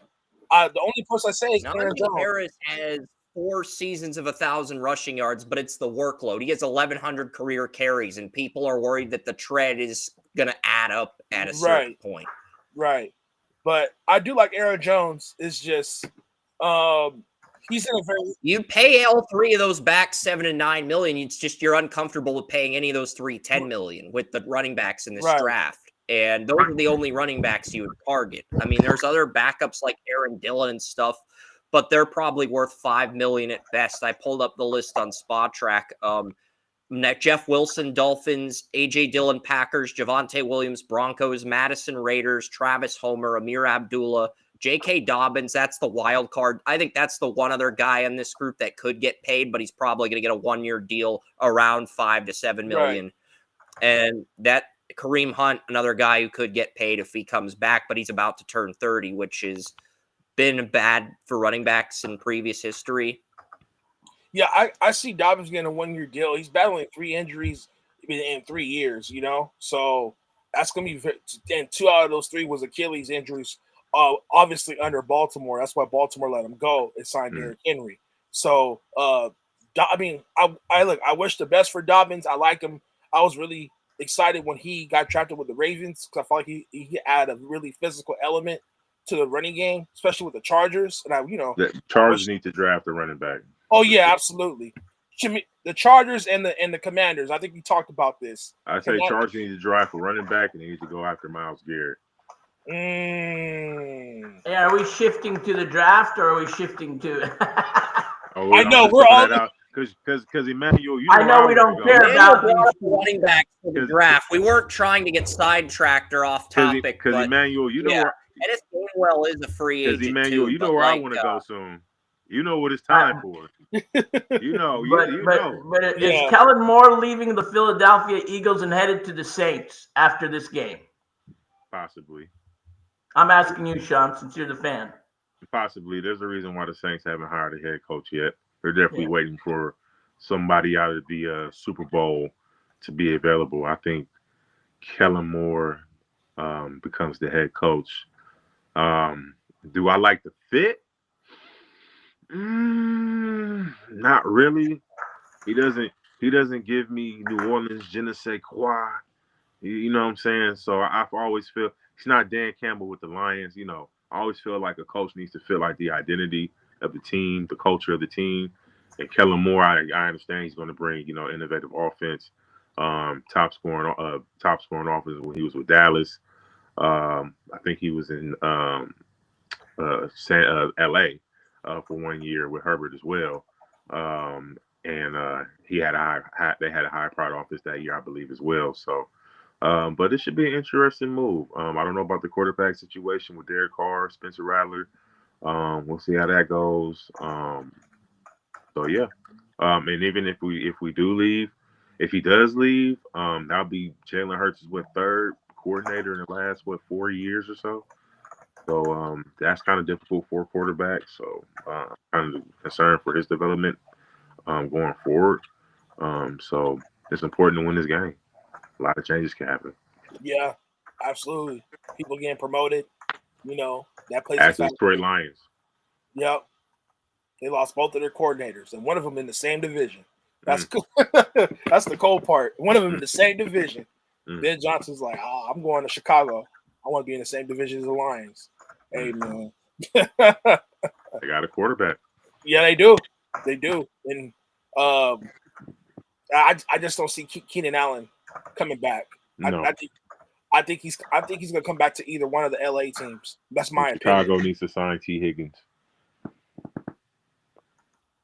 Speaker 3: the only person I say is Aaron
Speaker 2: Najee
Speaker 3: Jones.
Speaker 2: Harris has 4 seasons of 1,000 rushing yards, but it's the workload. He has 1,100 career carries, and people are worried that the tread is going to add up at a certain point.
Speaker 3: Right. But I do like Aaron Jones. It's just he's in a very
Speaker 2: You'd pay all 3 of those backs $7 and $9 million. It's just you're uncomfortable with paying any of those 3 $10 million with the running backs in this draft. And those are the only running backs you would target. I mean, there's other backups like Aaron Dillon and stuff, but they're probably worth $5 million at best. I pulled up the list on Spot Track. Jeff Wilson, Dolphins, A.J. Dillon, Packers, Javonte Williams, Broncos, Madison, Raiders, Travis Homer, Amir Abdullah, J.K. Dobbins. That's the wild card. I think that's the one other guy in this group that could get paid, but he's probably going to get a 1-year deal around $5 to $7 million. Right. And that Kareem Hunt, another guy who could get paid if he comes back, but he's about to turn 30, which has been bad for running backs in previous history.
Speaker 3: Yeah, I see Dobbins getting a 1-year deal. He's battling 3 injuries in 3 years, you know? So that's going to be – and 2 out of those 3 was Achilles injuries, obviously under Baltimore. That's why Baltimore let him go and signed Derrick Henry. So, I wish the best for Dobbins. I like him. I was really excited when he got drafted with the Ravens because I felt like he could add a really physical element to the running game, especially with the Chargers. And
Speaker 4: the Chargers need to draft a running back.
Speaker 3: Oh yeah, absolutely. The Chargers and the Commanders. I think we talked about this.
Speaker 4: I say Chargers need to draft a running back and they need to go after Myles Garrett.
Speaker 1: Yeah, are we shifting to the draft or are we shifting to?
Speaker 3: I know we're all
Speaker 4: because Emmanuel.
Speaker 1: I know we don't care about
Speaker 2: running backs for the draft. We weren't trying to get sidetracked or off topic.
Speaker 4: Because Emmanuel, you know,
Speaker 2: Dennis Gainwell is a free agent.
Speaker 4: Emmanuel,
Speaker 2: too,
Speaker 4: you know where I want to go soon. You know what it's time for. You know.
Speaker 1: But is Kellen Moore leaving the Philadelphia Eagles and headed to the Saints after this game?
Speaker 4: Possibly.
Speaker 1: I'm asking you, Sean, since you're the fan.
Speaker 4: Possibly. There's a reason why the Saints haven't hired a head coach yet. They're definitely waiting for somebody out of the Super Bowl to be available. I think Kellen Moore becomes the head coach. Do I like the fit? Not really. He doesn't give me New Orleans je ne sais quoi. You know what I'm saying? So I've always feel he's not Dan Campbell with the Lions. You know, I always feel like a coach needs to feel like the identity of the team, the culture of the team. And Kellen Moore, I understand he's going to bring, you know, innovative offense, top scoring offense when he was with Dallas. I think he was in L.A. For 1 year with Herbert as well. And they had a high-powered offense that year, I believe, as well. So, but it should be an interesting move. I don't know about the quarterback situation with Derek Carr, Spencer Rattler. We'll see how that goes. So yeah. And even if we do leave, if he does leave, that'll be Jalen Hurts' third coordinator in the last 4 years or so. So that's kind of difficult for a quarterback. So I'm kind of concerned for his development going forward. So it's important to win this game. A lot of changes can happen.
Speaker 3: Yeah, absolutely. People getting promoted. You know, that plays
Speaker 4: as the Detroit Lions.
Speaker 3: Yep. They lost both of their coordinators, and one of them in the same division. That's cool. That's the cold part. One of them in the same division. Ben Johnson's like, I'm going to Chicago. I want to be in the same division as the Lions. Hey, man.
Speaker 4: They got a quarterback.
Speaker 3: Yeah, they do. They do. And I just don't see Keenan Allen coming back.
Speaker 4: No.
Speaker 3: I think he's going to come back to either one of the LA teams. That's my opinion.
Speaker 4: Chicago needs to sign T. Higgins.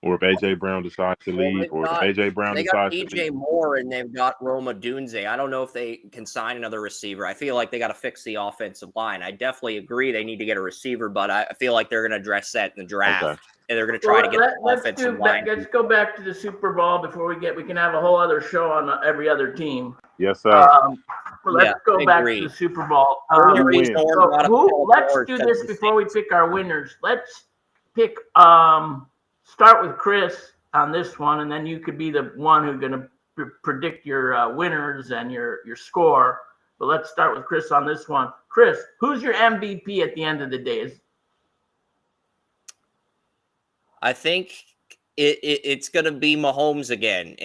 Speaker 4: Or if AJ Brown decides to
Speaker 2: Well,
Speaker 4: leave, or if AJ Brown
Speaker 2: they got
Speaker 4: decides to
Speaker 2: DJ
Speaker 4: leave.
Speaker 2: Moore and they've got Roma Dunze. I don't know if they can sign another receiver. I feel like they got to fix the offensive line. I definitely agree they need to get a receiver, but I feel like they're going to address that in the draft.
Speaker 4: Okay.
Speaker 2: And they're going to try to get the
Speaker 1: let's
Speaker 2: offensive line.
Speaker 1: Let's go back to the Super Bowl before we can have a whole other show on every other team.
Speaker 4: Yes, sir.
Speaker 1: Let's go back to the Super Bowl.
Speaker 4: win.
Speaker 1: Let's do this before we pick our winners. Let's pick. Start with Chris on this one, and then you could be the one who's going to predict your winners and your score. But let's start with Chris on this one. Chris, who's your MVP at the end of the day?
Speaker 2: I think it's going to be Mahomes again.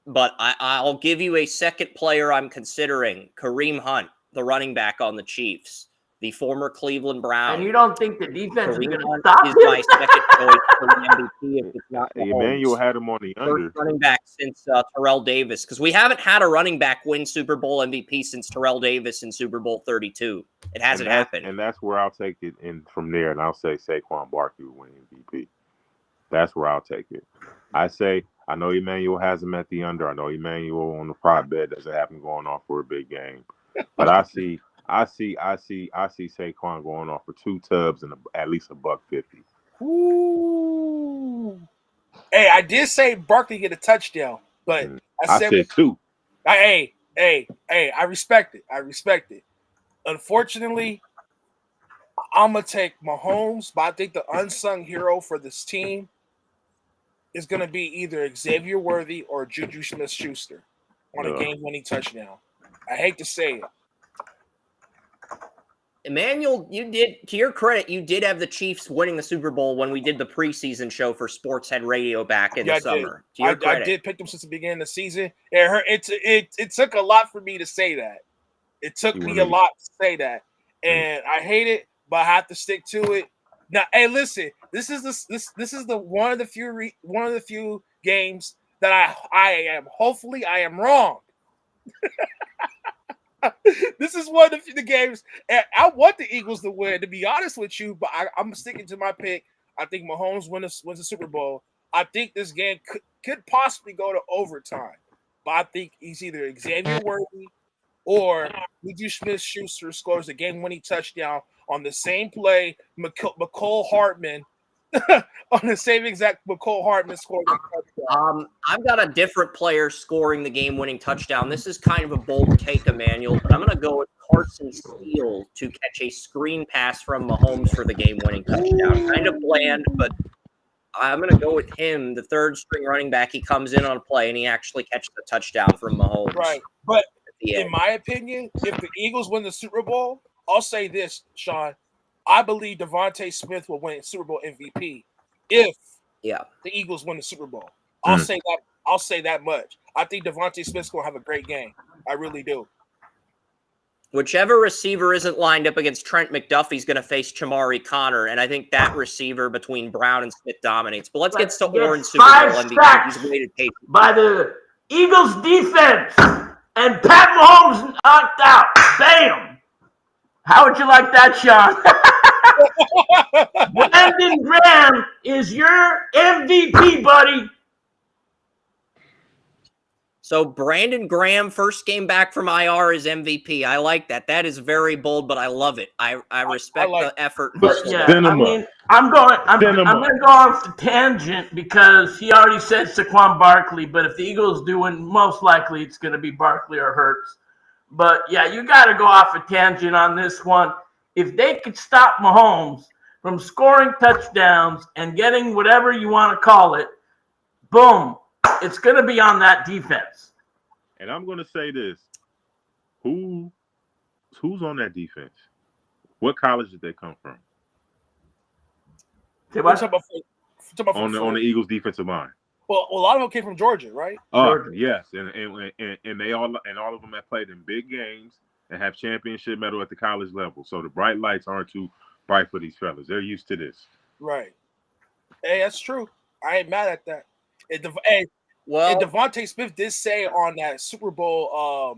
Speaker 2: But I'll give you a second player I'm considering, Kareem Hunt, the running back on the Chiefs, the former Cleveland Brown.
Speaker 1: And you don't think the defense is going to
Speaker 2: stop him?
Speaker 1: Is
Speaker 2: my second choice for the MVP if it's not Mahomes.
Speaker 4: Emmanuel had him on the under.
Speaker 2: First running back since Terrell Davis, because we haven't had a running back win Super Bowl MVP since Terrell Davis in Super Bowl 32. It hasn't happened.
Speaker 4: And that's where I'll take it in from there, and I'll say Saquon Barkley will win MVP. That's where I'll take it. I know Emmanuel has him at the under. I know Emmanuel on the prop bet doesn't have him going off for a big game. But I see Saquon going off for 2 tubs and at least $150.
Speaker 3: Ooh. Hey, I did say Barkley get a touchdown, but I said
Speaker 4: 2.
Speaker 3: Hey, I respect it. Unfortunately, I'm gonna take Mahomes, but I think the unsung hero for this team is going to be either Xavier Worthy or Juju Smith-Schuster on a game-winning touchdown. I hate to say it.
Speaker 2: Emmanuel, you did, to your credit, you did have the Chiefs winning the Super Bowl when we did the preseason show for Sports Head Radio back in the summer. To your credit.
Speaker 3: I did pick them since the beginning of the season. It took a lot for me to say that. It took me a lot to say that. And I hate it, but I have to stick to it. Now, hey, listen. This is the one of the few games that I am. Hopefully, I am wrong. This is one of the games. And I want the Eagles to win, to be honest with you. But I'm sticking to my pick. I think Mahomes wins the Super Bowl. I think this game could possibly go to overtime. But I think he's either Xavier Worthy or Juju Smith-Schuster scores a game-winning touchdown on the same play. McCole Hartman on the same exact McCole Hartman scored a touchdown.
Speaker 2: I've got a different player scoring the game-winning touchdown. This is kind of a bold take, Emmanuel, but I'm going to go with Carson Steele to catch a screen pass from Mahomes for the game-winning touchdown. Kind of bland, but I'm going to go with him, the third-string running back. He comes in on a play, and he actually catches a touchdown from Mahomes.
Speaker 3: Right, but in my opinion, if the Eagles win the Super Bowl, I'll say this, Sean. I believe Devontae Smith will win Super Bowl MVP if the Eagles win the Super Bowl. I'll say that much. I think Devontae Smith's going to have a great game. I really do.
Speaker 2: Whichever receiver isn't lined up against Trent McDuffie's going to face Chamari Connor, and I think that receiver between Brown and Smith dominates. But let's get to Oren Super Bowl MVP. He's waited patiently.
Speaker 1: By the Eagles defense, and Pat Mahomes knocked out. Bam! How would you like that, Sean? Brandon Graham is your MVP, buddy.
Speaker 2: So Brandon Graham, first game back from IR, is MVP. I like that. That is very bold, but I love it. I respect the effort.
Speaker 1: But yeah, I mean, I'm going to go off the tangent because he already said Saquon Barkley. But if the Eagles do win, most likely it's going to be Barkley or Hurts. But yeah, you got to go off a tangent on this one. If they could stop Mahomes from scoring touchdowns and getting whatever you want to call it, boom. It's going to be on that defense.
Speaker 4: And I'm going to say this. Who's on that defense? What college did they come from? On the Eagles defensive line.
Speaker 3: Well, a lot of them came from Georgia, right?
Speaker 4: Georgia. Yes, and they all of them have played in big games and have championship medal at the college level. So the bright lights aren't too bright for these fellas. They're used to this.
Speaker 3: Right. Hey, that's true. I ain't mad at that. And Devontae Smith did say on that Super Bowl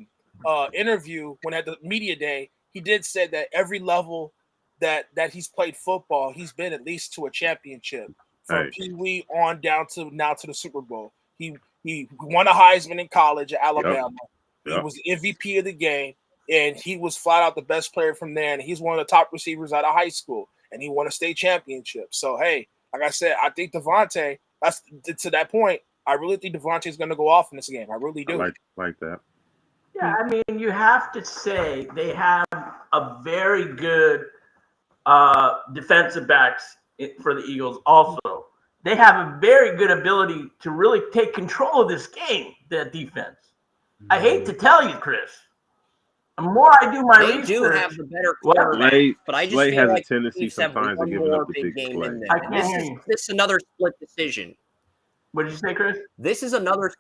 Speaker 3: interview when at the media day, he did say that every level that he's played football, he's been at least to a championship from
Speaker 4: Hey,
Speaker 3: Pee Wee on down to now to the Super Bowl. He won a Heisman in college at Alabama. He
Speaker 4: Yep.
Speaker 3: was the MVP of the game, and he was flat out the best player from there. And he's one of the top receivers out of high school, and he won a state championship. So hey, like I said, I think Devontae. That's to that point. I really think Devontae is going to go off in this game. I really
Speaker 4: I
Speaker 3: do.
Speaker 4: like that.
Speaker 1: Yeah, I mean, you have to say they have a very good defensive backs for the Eagles. Also, they have a very good ability to really take control of this game. That defense. I hate to tell you, Chris. The more I do my
Speaker 2: They
Speaker 1: research,
Speaker 2: do have the better quarterback, but I just
Speaker 4: Slay
Speaker 2: feel
Speaker 4: has
Speaker 2: like
Speaker 4: a tendency
Speaker 2: the Chiefs have
Speaker 4: sometimes of
Speaker 2: one
Speaker 4: giving
Speaker 2: more
Speaker 4: up the
Speaker 2: big
Speaker 4: big
Speaker 2: game
Speaker 4: play.
Speaker 2: in them.
Speaker 1: I
Speaker 2: And
Speaker 1: can't hear you.
Speaker 2: this is another split decision.
Speaker 1: What did you say, Chris?
Speaker 2: This is another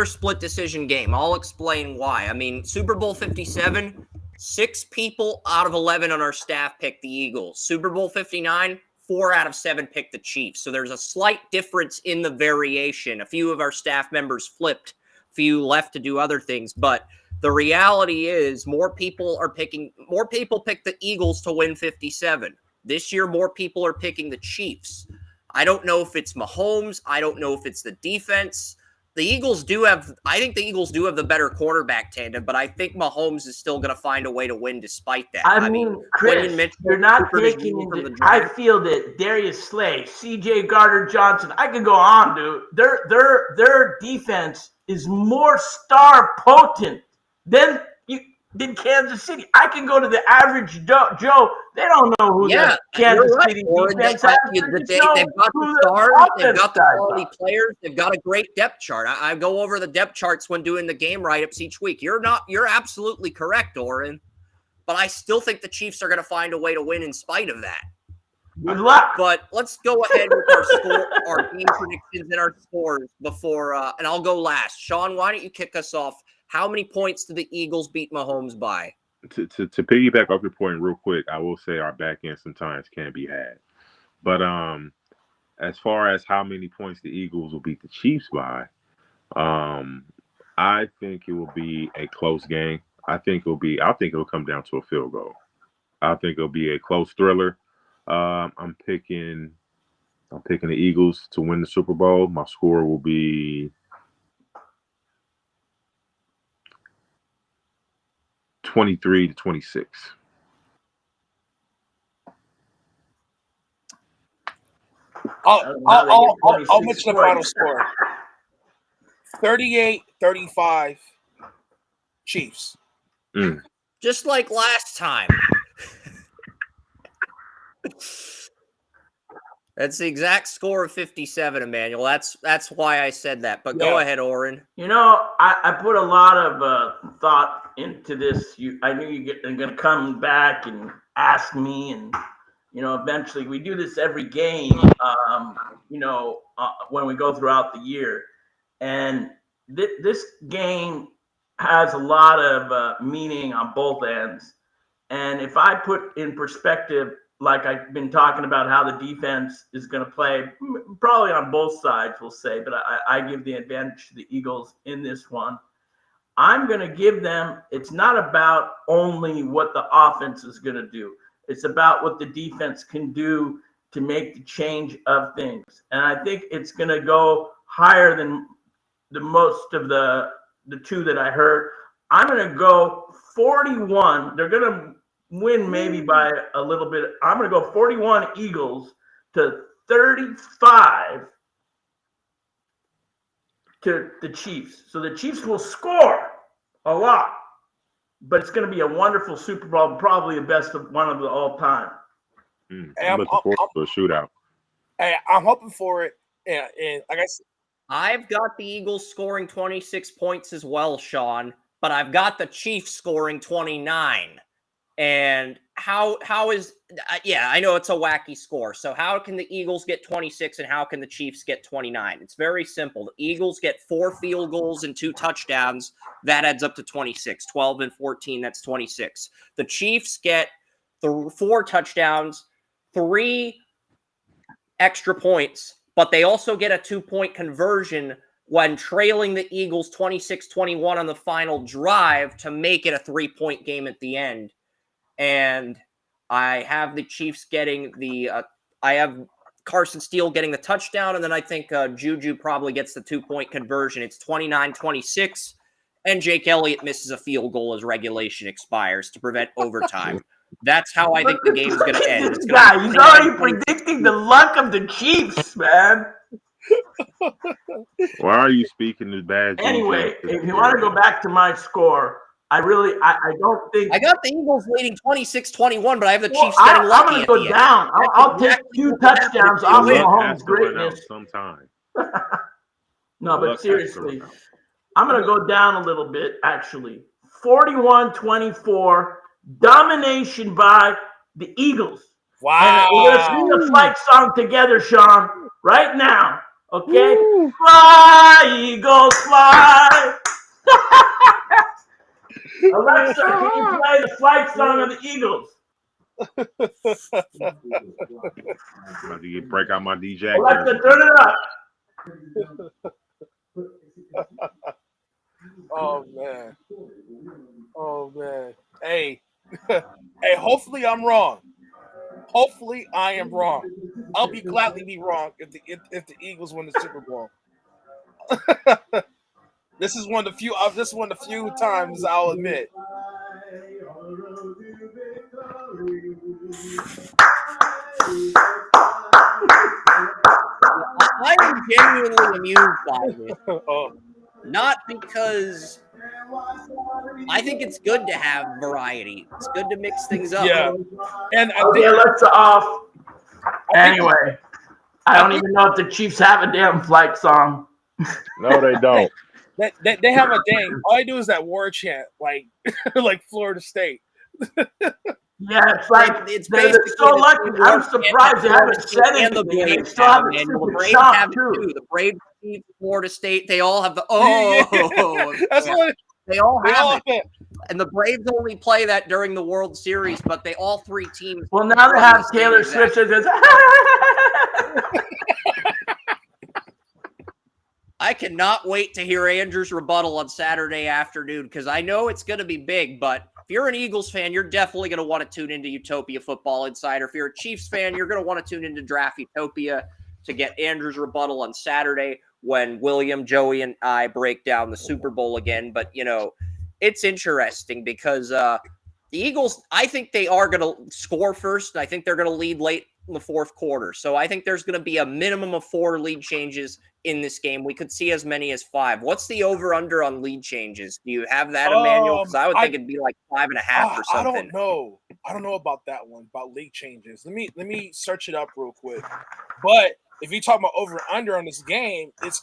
Speaker 2: split decision game. I'll explain why. I mean, Super Bowl 57, 6 people out of 11 on our staff picked the Eagles. Super Bowl 59, 4 out of 7 picked the Chiefs. So there's a slight difference in the variation. A few of our staff members flipped, a few left to do other things, but the reality is more people pick the Eagles to win 57. This year, more people are picking the Chiefs. I don't know if it's Mahomes. I don't know if it's the defense. I think the Eagles do have the better quarterback tandem, but I think Mahomes is still going to find a way to win despite that.
Speaker 1: I mean, Chris,
Speaker 2: Mitchell,
Speaker 1: you're not
Speaker 2: Cooper
Speaker 1: taking
Speaker 2: DeJean from the
Speaker 1: into. I
Speaker 2: draft.
Speaker 1: feel that Darius Slay, C.J. Gardner-Johnson. I could go on, dude. Their defense is more star potent than Kansas City. I can go to the average Joe. They don't know who the Kansas City defense has.
Speaker 2: They've got the stars, they've got the quality players, they've got a great depth chart. I go over the depth charts when doing the game write-ups each week. You're absolutely correct, Oren. But I still think the Chiefs are going to find a way to win in spite of that.
Speaker 1: Good luck.
Speaker 2: But let's go ahead with our game predictions and our scores before, and I'll go last. Sean, why don't you kick us off? How many points did the Eagles beat Mahomes by?
Speaker 4: To piggyback off your point real quick, I will say our back end sometimes can be had. But as far as how many points the Eagles will beat the Chiefs by, I think it will be a close game. I think it'll come down to a field goal. I think it'll be a close thriller. I'm picking the Eagles to win the Super Bowl. My score will be 23-26.
Speaker 3: I'll mention the final score. 38-35 Chiefs.
Speaker 2: Just like last time. That's the exact score of 57, Emmanuel. That's why I said that. But go ahead, Oren.
Speaker 1: You know, I put a lot of thought into this. I knew you're going to come back and ask me, and eventually we do this every game. When we go throughout the year, and this game has a lot of meaning on both ends. And if I put in perspective, like I've been talking about how the defense is going to play, probably on both sides, we'll say, but I give the advantage to the Eagles in this one. I'm going to give them, it's not about only what the offense is going to do. It's about what the defense can do to make the change of things. And I think it's going to go higher than the most of the two that I heard. I'm going to go 41. They're going to win maybe by a little bit. I'm going to go 41 Eagles to 35 to the Chiefs. So the Chiefs will score a lot, but it's going to be a wonderful Super Bowl, probably the best of one of the all time.
Speaker 4: I'm looking forward to a shootout.
Speaker 3: Hey, I'm hoping for it. And like I said,
Speaker 2: I've got the Eagles scoring 26 points as well, Sean, but I've got the Chiefs scoring 29. And how is I know it's a wacky score. So how can the Eagles get 26 and how can the Chiefs get 29? It's very simple. The Eagles get 4 field goals and 2 touchdowns. That adds up to 26. 12 and 14, that's 26. The Chiefs get 4 touchdowns, 3 extra points, but they also get a 2-point conversion when trailing the Eagles 26-21 on the final drive to make it a 3-point game at the end. And I have the Chiefs getting I have Carson Steele getting the touchdown, and then I think Juju probably gets the 2-point conversion. It's 29-26, and Jake Elliott misses a field goal as regulation expires to prevent overtime. That's how I think the game's going to end.
Speaker 1: This guy, he's already predicting the luck of the Chiefs, man.
Speaker 4: Why are you speaking to bad?
Speaker 1: Anyway, if you want to go back to my score, I don't think
Speaker 2: I got the Eagles leading 26-21, but I have the Chiefs getting lucky.
Speaker 1: I'm going to go down. I'll take 2 touchdowns off Mahomes' greatness.
Speaker 4: Sometime.
Speaker 1: No, but seriously, I'm going to go down a little bit, actually. 41-24, domination by the Eagles.
Speaker 3: Wow.
Speaker 1: And we're going to sing the flight song together, Sean, right now. Okay? Woo. Fly, Eagles, fly. Alexa, can you play the flight song of the Eagles?
Speaker 4: I'm about to break out my DJ.
Speaker 1: Alexa, turn it up.
Speaker 3: Oh man. Hey, hopefully I'm wrong. Hopefully I am wrong. I'll gladly be wrong if the Eagles win the Super Bowl. This is one of the few times I'll admit.
Speaker 2: I am genuinely amused by this. Not because I think it's good to have variety. It's good to mix things up.
Speaker 3: Yeah. And
Speaker 1: Alexa off. Anyway, I don't even know if the Chiefs have a damn flight song.
Speaker 4: No, they don't.
Speaker 3: They have a dang. All I do is that war chant, like Florida State.
Speaker 1: Yeah, it's like they're so lucky. I'm surprised they haven't said anything.
Speaker 2: The Braves have it too. The Braves, Florida State, they all have the
Speaker 3: That's what
Speaker 2: they all have it. And the Braves only play that during the World Series, but all 3 teams.
Speaker 1: Well, now they have Taylor Swift that goes.
Speaker 2: I cannot wait to hear Andrew's rebuttal on Saturday afternoon because I know it's going to be big, but if you're an Eagles fan, you're definitely going to want to tune into Utopia Football Insider. If you're a Chiefs fan, you're going to want to tune into Draft Utopia to get Andrew's rebuttal on Saturday when William, Joey, and I break down the Super Bowl again. But, it's interesting because the Eagles, I think they are going to score first, and I think they're going to lead late in the fourth quarter. So I think there's going to be a minimum of 4 lead changes in this game. We could see as many as 5. What's the over-under on lead changes? Do you have that, Emmanuel? Because I would think it'd be like 5.5 or something.
Speaker 3: I don't know. I don't know about that one, about league changes. Let me search it up real quick. But if you talk about over-under on this game, I think it's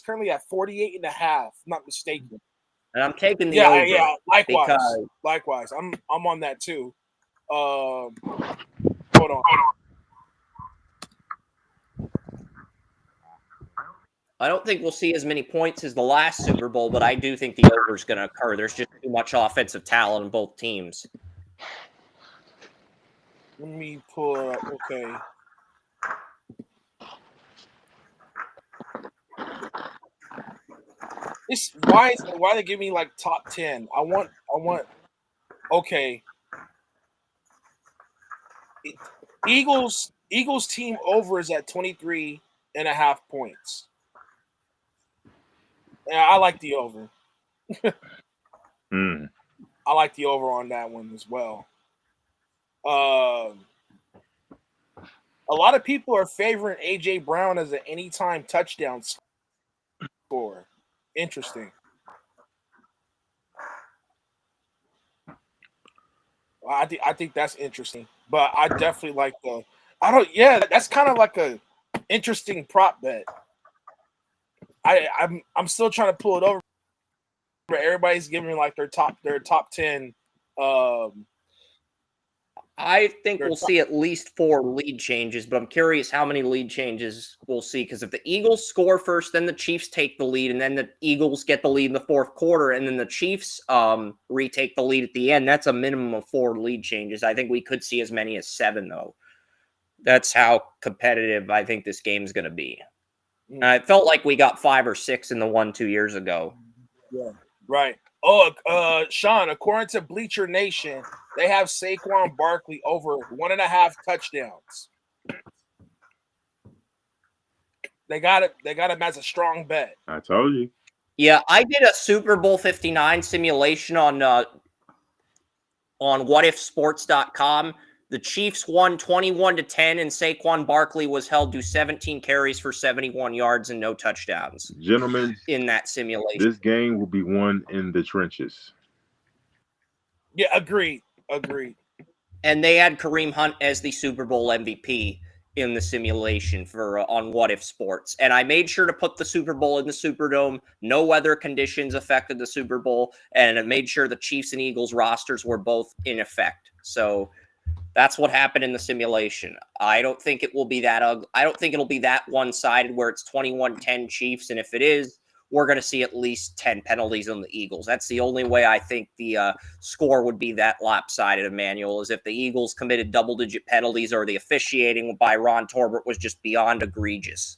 Speaker 3: currently at 48.5, if I'm not mistaken.
Speaker 2: And I'm taking the over.
Speaker 3: Yeah. Likewise. I'm on that too. Hold on.
Speaker 2: I don't think we'll see as many points as the last Super Bowl, but I do think the over is going to occur. There's just too much offensive talent in both teams.
Speaker 3: Let me pull it up. Okay. Why they give me like top 10? I want. Okay. Eagles team over is at 23.5 points. Yeah, I like the over. I like the over on that one as well. A lot of people are favoring A.J. Brown as an anytime touchdown scorer. Interesting. I think that's interesting, but I definitely like that's kind of like a interesting prop bet. I'm still trying to pull it over, but everybody's giving like their top 10.
Speaker 2: I think we'll see at least 4 lead changes, but I'm curious how many lead changes we'll see. Because if the Eagles score first, then the Chiefs take the lead, and then the Eagles get the lead in the fourth quarter, and then the Chiefs retake the lead at the end, that's a minimum of 4 lead changes. I think we could see as many as 7, though. That's how competitive I think this game's going to be. It felt like we got 5 or 6 in the one 2 years ago.
Speaker 3: Yeah, right. Oh, Sean, according to Bleacher Nation, they have Saquon Barkley over 1.5 touchdowns. They got it. They got him as a strong bet.
Speaker 4: I told you.
Speaker 2: Yeah, I did a Super Bowl 59 simulation on whatifsports.com. The Chiefs won 21-10, and Saquon Barkley was held to 17 carries for 71 yards and no touchdowns.
Speaker 4: Gentlemen,
Speaker 2: in that simulation.
Speaker 4: This game will be won in the trenches.
Speaker 3: Yeah, agreed.
Speaker 2: And they had Kareem Hunt as the Super Bowl MVP in the simulation for on What If Sports. And I made sure to put the Super Bowl in the Superdome. No weather conditions affected the Super Bowl, and I made sure the Chiefs and Eagles rosters were both in effect. So that's what happened in the simulation. I don't think it will be that ugly. I don't think it'll be that one-sided where it's 21-10 Chiefs, and if it is, we're going to see at least 10 penalties on the Eagles. That's the only way I think the score would be that lopsided, Emmanuel, is if the Eagles committed double-digit penalties or the officiating by Ron Torbert was just beyond egregious.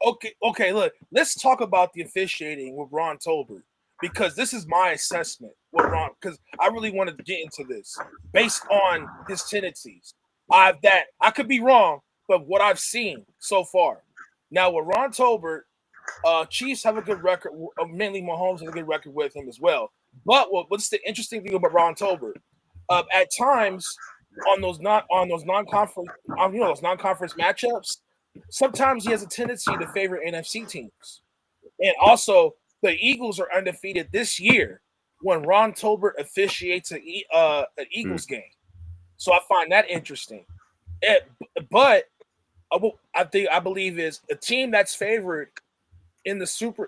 Speaker 3: Okay, look, let's talk about the officiating with Ron Torbert, because this is my assessment with Ron, because I really wanted to get into this based on his tendencies. I could be wrong, but what I've seen so far. Now, with Ron Torbert, Chiefs have a good record. Mainly Mahomes has a good record with him as well. But what's the interesting thing about Ron Torbert? At times on those non-conference matchups, sometimes he has a tendency to favor NFC teams. And also, the Eagles are undefeated this year when Ron Torbert officiates an Eagles game. So I find that interesting. But I believe is a team that's favored in the Super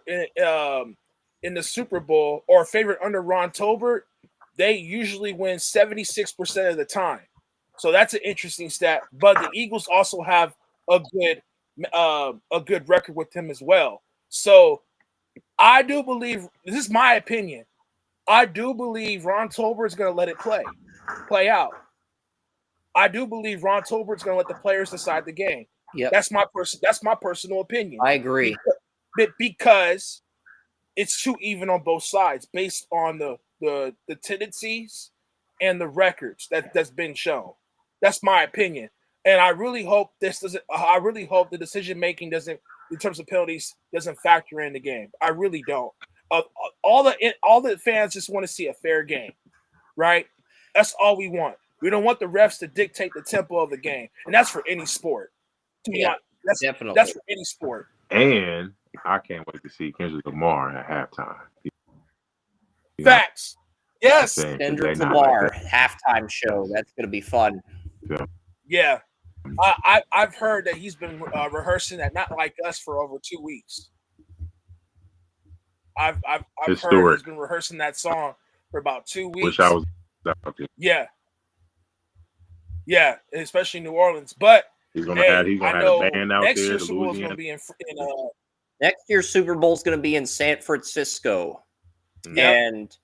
Speaker 3: Bowl or favorite under Ron Torbert, they usually win 76% of the time. So that's an interesting stat. But the Eagles also have a good record with him as well. So I do believe, this is my opinion, I do believe Ron Torbert is going to let it play out. I do believe Ron Torbert is going to let the players decide the game.
Speaker 2: Yep.
Speaker 3: That's my personal opinion.
Speaker 2: I agree.
Speaker 3: Because it's too even on both sides based on the tendencies and the records that's been shown. That's my opinion. And I really hope the decision making doesn't, in terms of penalties, doesn't factor in the game. I really don't. All the fans just want to see a fair game, right? That's all we want. We don't want the refs to dictate the tempo of the game, and that's for any sport.
Speaker 2: Definitely.
Speaker 3: That's for any sport.
Speaker 4: And I can't wait to see Kendrick Lamar at halftime.
Speaker 3: Facts. Yes.
Speaker 2: Kendrick Lamar halftime show. That's going to be fun.
Speaker 3: Yeah. I've heard that he's been rehearsing at Not Like Us for over 2 weeks. I've heard he's been rehearsing that song for about 2 weeks.
Speaker 4: Wish I was.
Speaker 3: Yeah, especially New Orleans. But
Speaker 4: he's gonna have a band out
Speaker 3: next
Speaker 4: there.
Speaker 3: Year's Super Bowl is gonna be
Speaker 2: next year's Super Bowl is going to be in San Francisco.
Speaker 3: Yep.
Speaker 2: And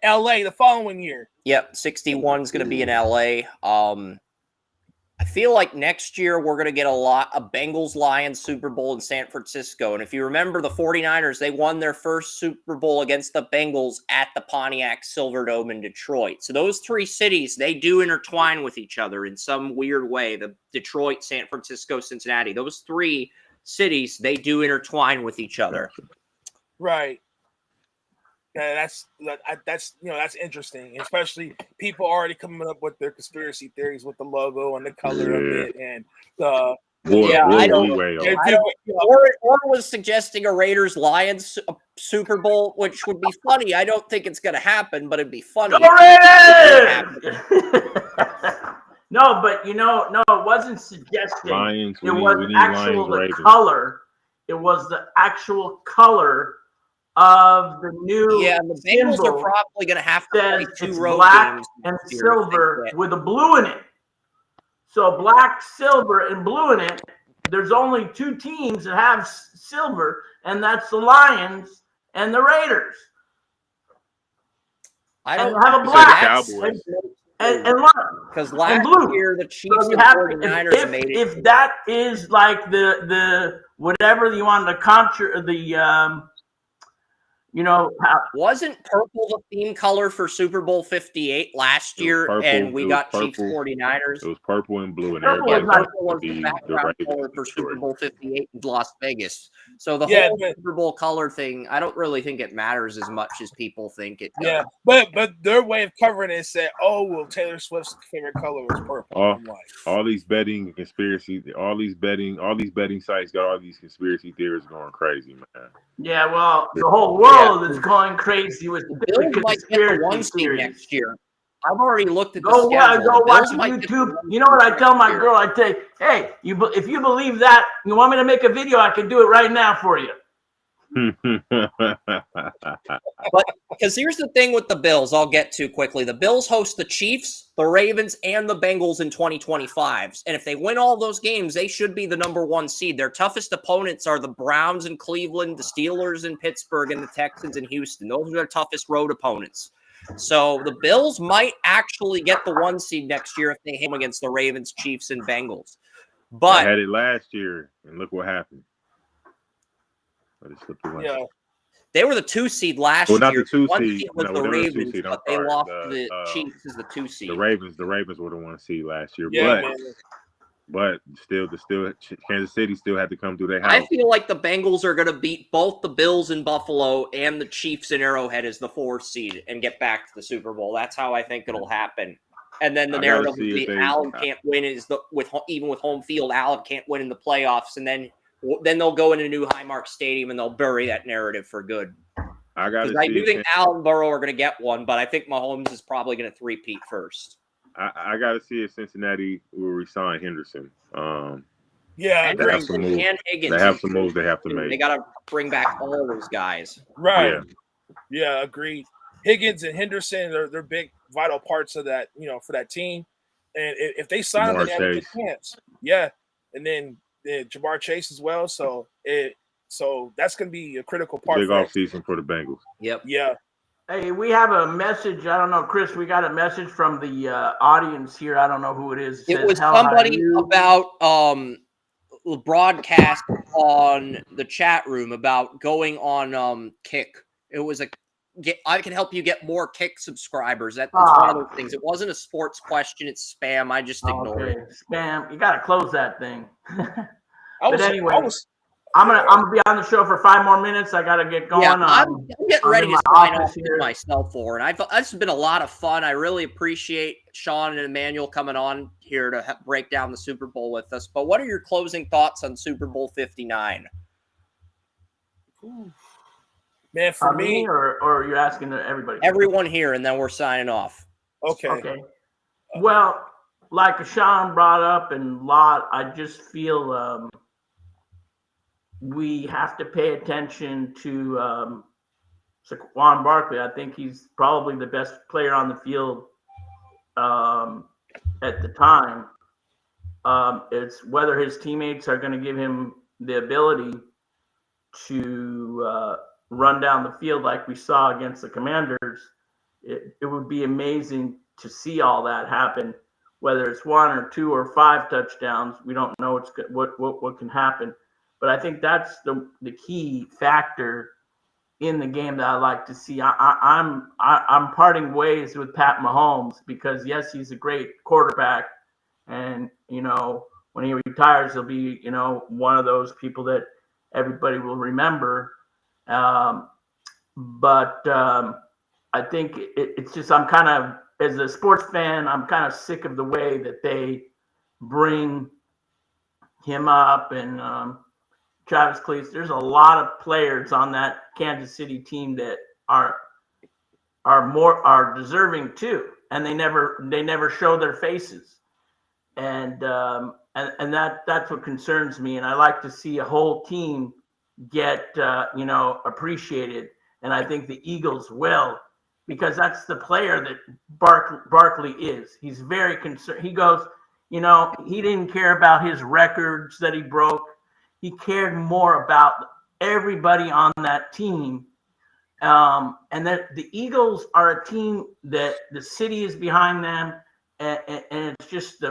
Speaker 3: LA the following year.
Speaker 2: Yep, 61 is going to be in LA. I feel like next year we're going to get a Bengals-Lions Super Bowl in San Francisco. And if you remember, the 49ers, they won their first Super Bowl against the Bengals at the Pontiac Silverdome in Detroit. So those three cities, they do intertwine with each other in some weird way. The Detroit, San Francisco, Cincinnati, those three cities, they do intertwine with each other.
Speaker 3: Right. That's interesting, especially people already coming up with their conspiracy theories with the logo and the color of it and the
Speaker 2: Or was suggesting a Raiders-Lions Super Bowl, which would be funny. I don't think it's going to happen, but it'd be funny.
Speaker 1: Go Raiders! No, but it wasn't suggesting.
Speaker 4: Lions,
Speaker 1: it was the color. It was the actual color of the new.
Speaker 2: Yeah, the Bengals are probably going to have to play two road
Speaker 1: black
Speaker 2: games
Speaker 1: and silver with a blue in it. So black, silver, and blue in it. There's only two teams that have silver, and that's the Lions and the Raiders.
Speaker 2: I don't
Speaker 1: have a black. And look,
Speaker 2: because last year the Chiefs and 49ers made it.
Speaker 1: If that is like the whatever you want to You know,
Speaker 2: Wasn't purple the theme color for Super Bowl 58 last year, and we got Chiefs 49ers?
Speaker 4: It was purple and blue, and
Speaker 1: Purple
Speaker 4: everybody
Speaker 1: was
Speaker 4: thought
Speaker 2: Purple was the
Speaker 4: the
Speaker 2: background
Speaker 4: Ravens
Speaker 2: color for Super
Speaker 4: Detroit.
Speaker 2: Bowl 58 in Las Vegas. So the
Speaker 3: Yeah,
Speaker 2: whole
Speaker 3: but-
Speaker 2: Super Bowl color thing, I don't really think it matters as much as people think it does.
Speaker 3: Yeah, but their way of covering it said, "Oh, well, Taylor Swift's favorite color was purple." I'm like,
Speaker 4: All these betting conspiracy, all these betting sites got all these conspiracy theories going crazy, man.
Speaker 1: yeah, well, the whole world is going crazy with
Speaker 2: The
Speaker 1: the
Speaker 2: Bills might get the 1
Speaker 1: conspiracy
Speaker 2: seed
Speaker 1: theories.
Speaker 2: next year. I've already looked at the
Speaker 1: Go
Speaker 2: schedule.
Speaker 1: go
Speaker 2: The
Speaker 1: watch
Speaker 2: Bills might get the
Speaker 1: YouTube.
Speaker 2: 1
Speaker 1: You know what I
Speaker 2: seed
Speaker 1: tell my
Speaker 2: next
Speaker 1: girl? I say, hey, if you believe that, you want me to make a video? I can do it right now for you.
Speaker 2: Because here's the thing with the Bills, I'll get to quickly. The Bills host the Chiefs, the Ravens, and the Bengals in 2025. And if they win all those games, they should be the number 1 seed. Their toughest opponents are the Browns in Cleveland, the Steelers in Pittsburgh, and the Texans in Houston. Those are their toughest road opponents. So the Bills might actually get the 1 seed next year if they hit them against the Ravens, Chiefs, and Bengals.
Speaker 4: I
Speaker 2: But
Speaker 4: had it last year, and look what happened. I just slipped away.
Speaker 3: yeah,
Speaker 2: they were the 2 seed last
Speaker 4: Well, not
Speaker 2: year.
Speaker 4: the 2
Speaker 2: 1
Speaker 4: seed.
Speaker 2: seed was
Speaker 4: No,
Speaker 2: the
Speaker 4: they were the 2
Speaker 2: Ravens,
Speaker 4: seed. I'm
Speaker 2: but they
Speaker 4: sorry.
Speaker 2: lost to the Chiefs as the 2 seed.
Speaker 4: The Ravens were the 1 seed last year.
Speaker 3: yeah,
Speaker 4: but
Speaker 3: man.
Speaker 4: but still Kansas City still had to come through their
Speaker 2: I
Speaker 4: house.
Speaker 2: feel like the Bengals are going to beat both the Bills in Buffalo and the Chiefs in Arrowhead as the 4th seed and get back to the Super Bowl. That's how I think it'll happen. And then the
Speaker 4: I gotta
Speaker 2: narrative
Speaker 4: see
Speaker 2: will
Speaker 4: if
Speaker 2: be
Speaker 4: they-
Speaker 2: Allen can't win even with home field. Allen can't win in the playoffs, and then they'll go into New Highmark Stadium and they'll bury that narrative for good.
Speaker 4: I got to
Speaker 2: Because
Speaker 4: see.
Speaker 2: I do
Speaker 4: if
Speaker 2: think Allen and Burrow are going to get one, but I think Mahomes is probably going to three-peat first.
Speaker 4: I got to see if Cincinnati will resign Henderson.
Speaker 3: Yeah,
Speaker 2: And
Speaker 4: They have
Speaker 3: agreed.
Speaker 4: some moves.
Speaker 2: and Higgins.
Speaker 4: They have some moves they have to
Speaker 2: They
Speaker 4: make.
Speaker 2: got to bring back all those guys.
Speaker 3: Right.
Speaker 4: Yeah.
Speaker 3: Yeah, agreed. Higgins and Henderson they're big vital parts of that, for that team. And if they sign them, they have a good chance. Yeah. And then Jamar Chase as well. So that's going to be a critical part.
Speaker 4: Big off season for the Bengals.
Speaker 2: Yep.
Speaker 3: Yeah.
Speaker 1: Hey, we have a message. I don't know, Chris. We got a message from the audience here. I don't know who it is.
Speaker 2: It was somebody about the broadcast on the chat room about going on Kick. It was I can help you get more Kick subscribers. That's one of those things. It wasn't a sports question. It's spam. I just ignored it.
Speaker 1: Spam. You got to close that thing.
Speaker 2: Anyway,
Speaker 1: I'm gonna be on the show for 5 more minutes. I gotta get going.
Speaker 2: Yeah, I'm getting ready to sign off myself for, and this has been a lot of fun. I really appreciate Sean and Emmanuel coming on here to break down the Super Bowl with us. But what are your closing thoughts on Super Bowl 59?
Speaker 3: Man, for me,
Speaker 1: or you're asking everybody?
Speaker 2: Everyone here, and then we're signing off.
Speaker 3: Okay.
Speaker 1: Well, like Sean brought up and Lot, I just feel we have to pay attention to Saquon Barkley. I think he's probably the best player on the field at the time. It's whether his teammates are going to give him the ability to run down the field like we saw against the Commanders. It would be amazing to see all that happen, whether it's 1 or 2 or 5 touchdowns. We don't know what can happen. But I think that's the key factor in the game that I like to see. I'm parting ways with Pat Mahomes because yes, he's a great quarterback, and when he retires, he'll be one of those people that everybody will remember. But I think it's just I'm kind of, as a sports fan, I'm kind of sick of the way that they bring him up and. Travis Cleese, there's a lot of players on that Kansas City team that are deserving too, and they never show their faces, and that's what concerns me. And I like to see a whole team get appreciated, and I think the Eagles will, because that's the player that Barkley is. He's very concerned. He goes, he didn't care about his records that he broke. He cared more about everybody on that team. And that the Eagles are a team that the city is behind them. And it's just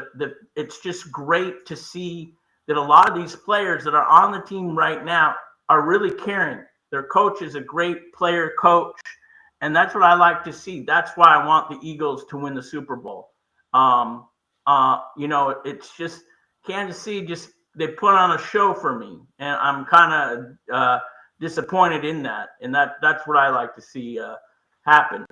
Speaker 1: it's just great to see that a lot of these players that are on the team right now are really caring. Their coach is a great player coach, and that's what I like to see. That's why I want the Eagles to win the Super Bowl. It's just Kansas City just they put on a show for me, and I'm kind of disappointed in that. And that's what I like to see happen.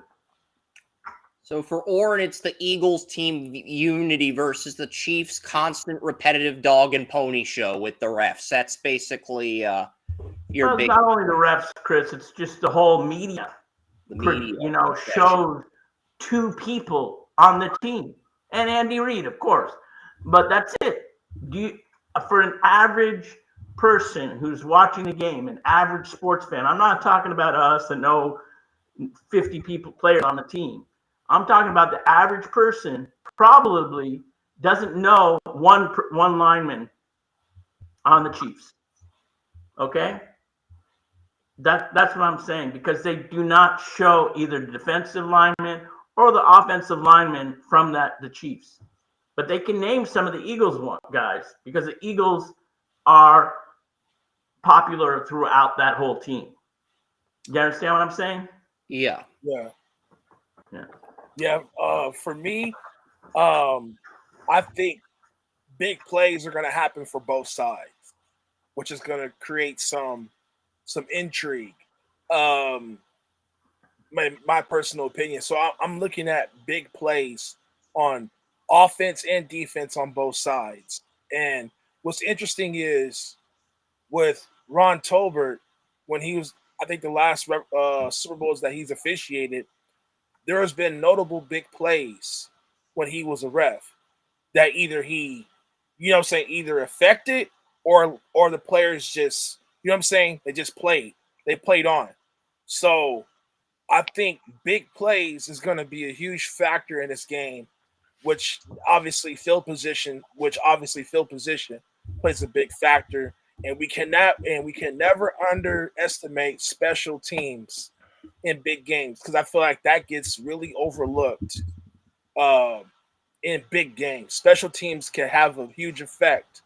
Speaker 2: So for Oren, it's the Eagles team unity versus the Chiefs' constant repetitive dog and pony show with the refs. That's basically your big.
Speaker 1: Not only the refs, Chris. It's just the whole media.
Speaker 2: The media,
Speaker 1: shows two people on the team, and Andy Reid, of course. But that's it. For an average person who's watching the game, an average sports fan, I'm not talking about us and know 50 players on the team. I'm talking about the average person probably doesn't know one lineman on the Chiefs. Okay? That's what I'm saying, because they do not show either the defensive lineman or the offensive lineman from the Chiefs. But they can name some of the Eagles guys, because the Eagles are popular throughout that whole team. You understand what I'm saying?
Speaker 2: Yeah.
Speaker 3: For me, I think big plays are going to happen for both sides, which is going to create some intrigue. My personal opinion. So I'm looking at big plays on offense and defense on both sides. And what's interesting is with Ron Tolbert, when he was, I think the last Super Bowls that he's officiated, there has been notable big plays when he was a ref that either he, either affected or the players just, they just played. They played on. So I think big plays is going to be a huge factor in this game, which obviously field position plays a big factor. And we can never underestimate special teams in big games, because I feel like that gets really overlooked in big games. Special teams can have a huge effect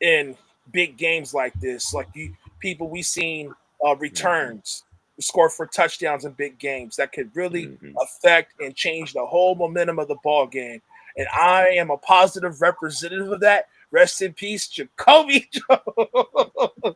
Speaker 3: in big games like this. Like we've seen returns score for touchdowns in big games that could really affect and change the whole momentum of the ball game. And I am a positive representative of that. Rest in peace, Jacoby Jones.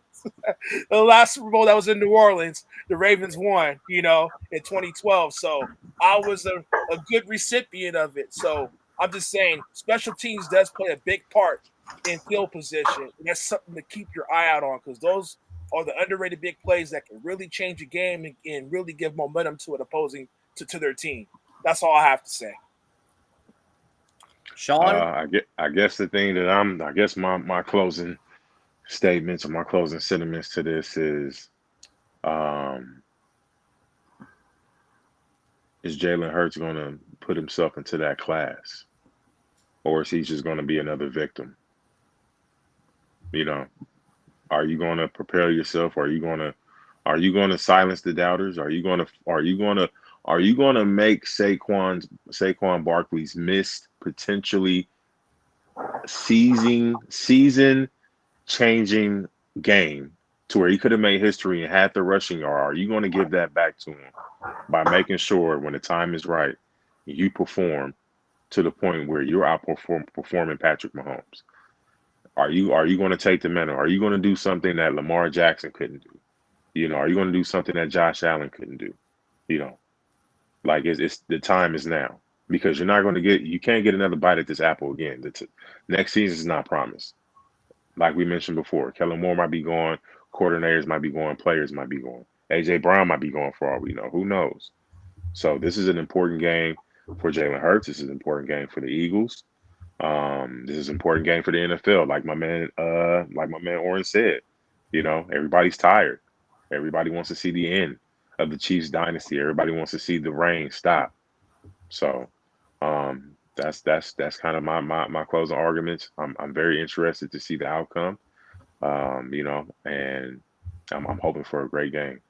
Speaker 3: The last Super Bowl that was in New Orleans, the Ravens won, in 2012. So I was a good recipient of it. So I'm just saying, special teams does play a big part in field position. And that's something to keep your eye out on, because those are the underrated big plays that can really change a game and really give momentum to an opposing to their team. That's all I have to say.
Speaker 2: Sean?
Speaker 4: I guess the thing that my closing statements or my closing sentiments to this is Jalen Hurts going to put himself into that class, or is he just going to be another victim? Are you going to prepare yourself? Are you going to silence the doubters? Are you going to make Saquon Barkley's missed potentially season changing game to where he could have made history and had the rushing yard? Are you going to give that back to him by making sure when the time is right, you perform to the point where you're outperforming Patrick Mahomes? Are you going to take the mantle? Are you going to do something that Lamar Jackson couldn't do? Are you going to do something that Josh Allen couldn't do? Like it's the time is now, because you can't get another bite at this apple again. Next season is not promised. Like we mentioned before, Kellen Moore might be gone, coordinators might be going, players might be going. AJ Brown might be going for all we know. Who knows? So this is an important game for Jalen Hurts. This is an important game for the Eagles. This is an important game for the NFL. Like my man Oren said, everybody's tired. Everybody wants to see the end of the Chiefs dynasty. Everybody wants to see the reign stop. So that's kind of my closing arguments. I'm very interested to see the outcome. And I'm hoping for a great game.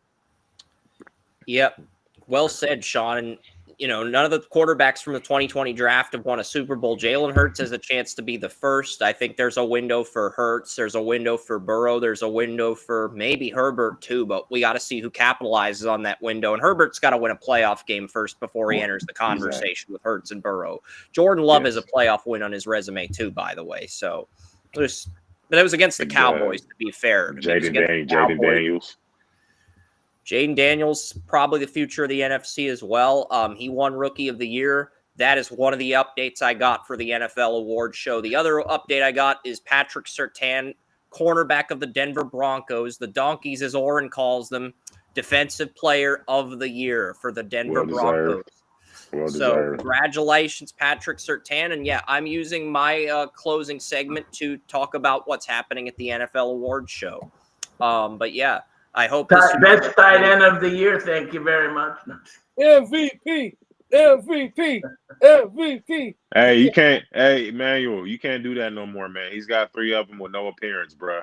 Speaker 2: Yep. Well said, Sean. And none of the quarterbacks from the 2020 draft have won a Super Bowl. Jalen Hurts has a chance to be the first. I think there's a window for Hurts. There's a window for Burrow. There's a window for maybe Herbert too, but we got to see who capitalizes on that window. And Herbert's got to win a playoff game first before he enters the conversation with Hurts and Burrow. Jordan Love has a playoff win on his resume too, by the way. So but it was against the Cowboys, to be fair.
Speaker 4: Jaden Daniels.
Speaker 2: Jaden Daniels, probably the future of the NFC as well. He won Rookie of the Year. That is one of the updates I got for the NFL Awards show. The other update I got is Patrick Surtain, cornerback of the Denver Broncos, the Donkeys, as Oren calls them, Defensive Player of the Year for the Denver Broncos. So congratulations, Patrick Surtain. And yeah, I'm using my closing segment to talk about what's happening at the NFL Awards show. But yeah. I hope
Speaker 1: best tight end of the year. Thank you very much.
Speaker 3: MVP.
Speaker 4: Hey, you can't. Hey, Emmanuel, you can't do that no more, man. He's got 3 of them with no appearance, bro.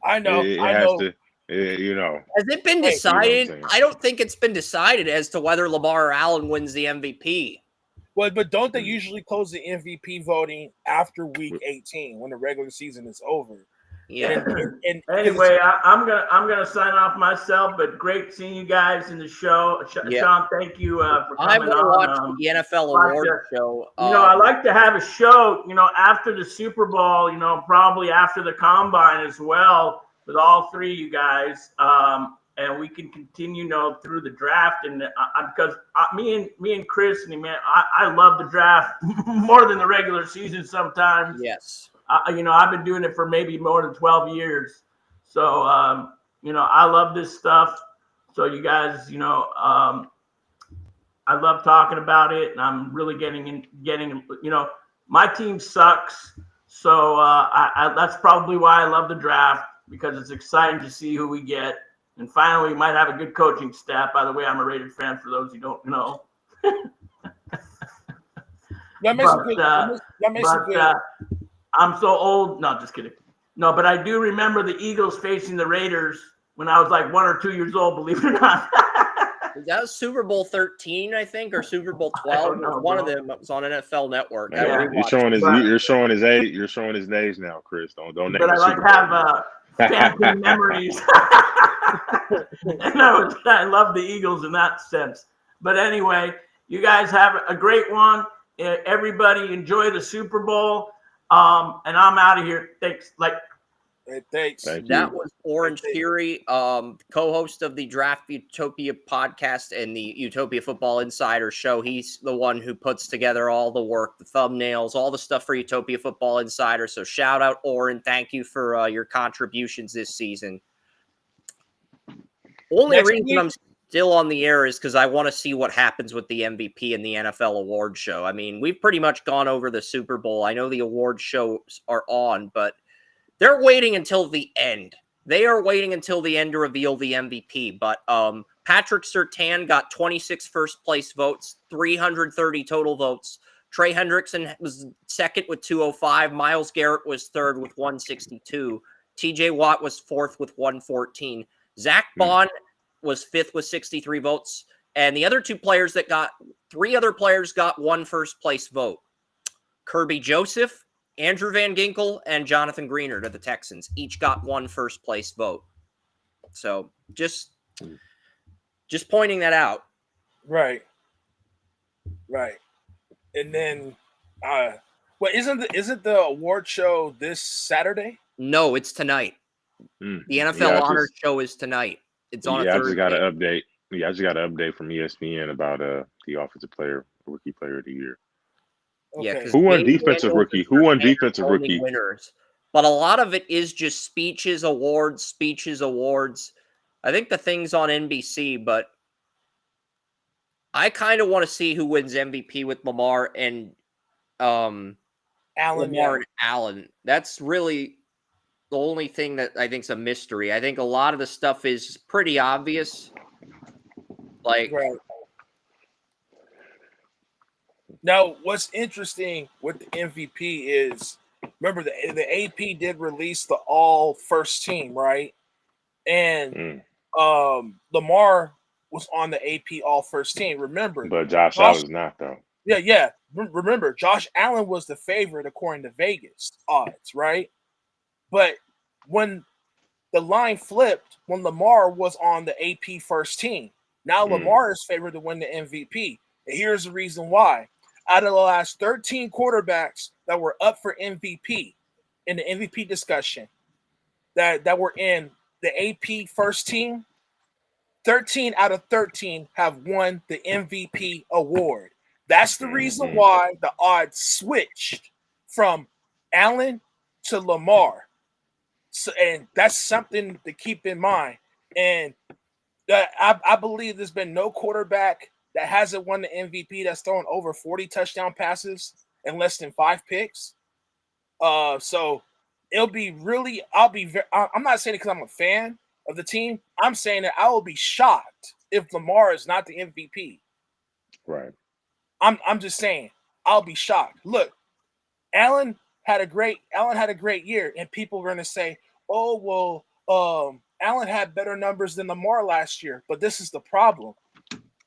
Speaker 3: I know.
Speaker 4: Has
Speaker 2: it been decided? You know I don't think it's been decided as to whether Lamar or Allen wins the MVP.
Speaker 3: Well, but don't they usually close the MVP voting after week 18 when the regular season is over?
Speaker 2: Yeah.
Speaker 1: And anyway, I'm gonna sign off myself. But great seeing you guys in the show. Sean, thank you for coming on.
Speaker 2: Watch the NFL Awards show.
Speaker 1: I like to have a show. After the Super Bowl. Probably after the Combine as well, with all 3 of you guys. And we can continue, through the draft. And because me and Chris and man, I love the draft more than the regular season sometimes.
Speaker 2: Yes.
Speaker 1: I've been doing it for maybe more than 12 years. So, I love this stuff. So you guys, I love talking about it, and I'm really getting, my team sucks. So that's probably why I love the draft, because it's exciting to see who we get. And finally, we might have a good coaching staff. By the way, I'm a Raiders fan for those who don't know. I'm so old. No, just kidding. No, but I do remember the Eagles facing the Raiders when I was like 1 or 2 years old, believe it or not.
Speaker 2: That was Super Bowl 13, I think, or Super Bowl 12. One of them was on NFL Network.
Speaker 4: Yeah. You're showing his age. You're showing his age now, Chris. Don't name.
Speaker 1: But I like to have phantom memories. And I love the Eagles in that sense. But anyway, you guys have a great one. Everybody enjoy the Super Bowl. And I'm out of here. Thanks.
Speaker 3: Thanks.
Speaker 2: That was Oren Shiri, co-host of the Draft Utopia podcast and the Utopia Football Insider show. He's the one who puts together all the work, the thumbnails, all the stuff for Utopia Football Insider. So shout out, Oren. Thank you for your contributions this season. Only reason I'm still on the air is because I want to see what happens with the MVP and the NFL award show. I mean, we've pretty much gone over the Super Bowl. I know the award shows are on, but they're waiting until the end. They are waiting until the end to reveal the MVP. But Patrick Surtain got 26 first-place votes, 330 total votes. Trey Hendrickson was second with 205. Myles Garrett was third with 162. TJ Watt was fourth with 114. Zach Bond was fifth with 63 votes. And the other three other players got one first-place vote. Kirby Joseph, Andrew Van Ginkel, and Jonathan Greener to the Texans. Each got one first-place vote. So just pointing that out.
Speaker 3: Right. And then, isn't the award show this Saturday?
Speaker 2: No, it's tonight. The NFL Honors show is tonight. It's on a Thursday.
Speaker 4: I just got an update. I just got an update from ESPN about the offensive player, rookie player of the year.
Speaker 3: Okay.
Speaker 2: Yeah,
Speaker 4: who won defensive rookie? Who won defensive rookie?
Speaker 2: Winners. But a lot of it is just speeches, awards. I think the thing's on NBC, but I kind of want to see who wins MVP with Lamar and
Speaker 3: Allen.
Speaker 2: And Allen. That's really the only thing that I think is a mystery. I think a lot of the stuff is pretty obvious. Right.
Speaker 3: Now, what's interesting with the MVP is, remember, the AP did release the all first team, right? And Lamar was on the AP All First Team. Remember,
Speaker 4: But Josh Allen's not though.
Speaker 3: Yeah. Remember, Josh Allen was the favorite according to Vegas odds, right? But when the line flipped, when Lamar was on the AP First Team, now Lamar is favored to win the MVP. And here's the reason why. Out of the last 13 quarterbacks that were up for MVP in the MVP discussion, that were in the AP First Team, 13 out of 13 have won the MVP award. That's the reason why the odds switched from Allen to Lamar. So, and that's something to keep in mind. And I believe there's been no quarterback that hasn't won the MVP that's thrown over 40 touchdown passes and less than 5 picks. So it'll be really, I'm not saying it because I'm a fan of the team. I'm saying that I will be shocked if Lamar is not the MVP.
Speaker 4: Right.
Speaker 3: I'm just saying, I'll be shocked. Look, Allen had a great year, and people are going to say, "Oh, well, Allen had better numbers than Lamar last year." But this is the problem.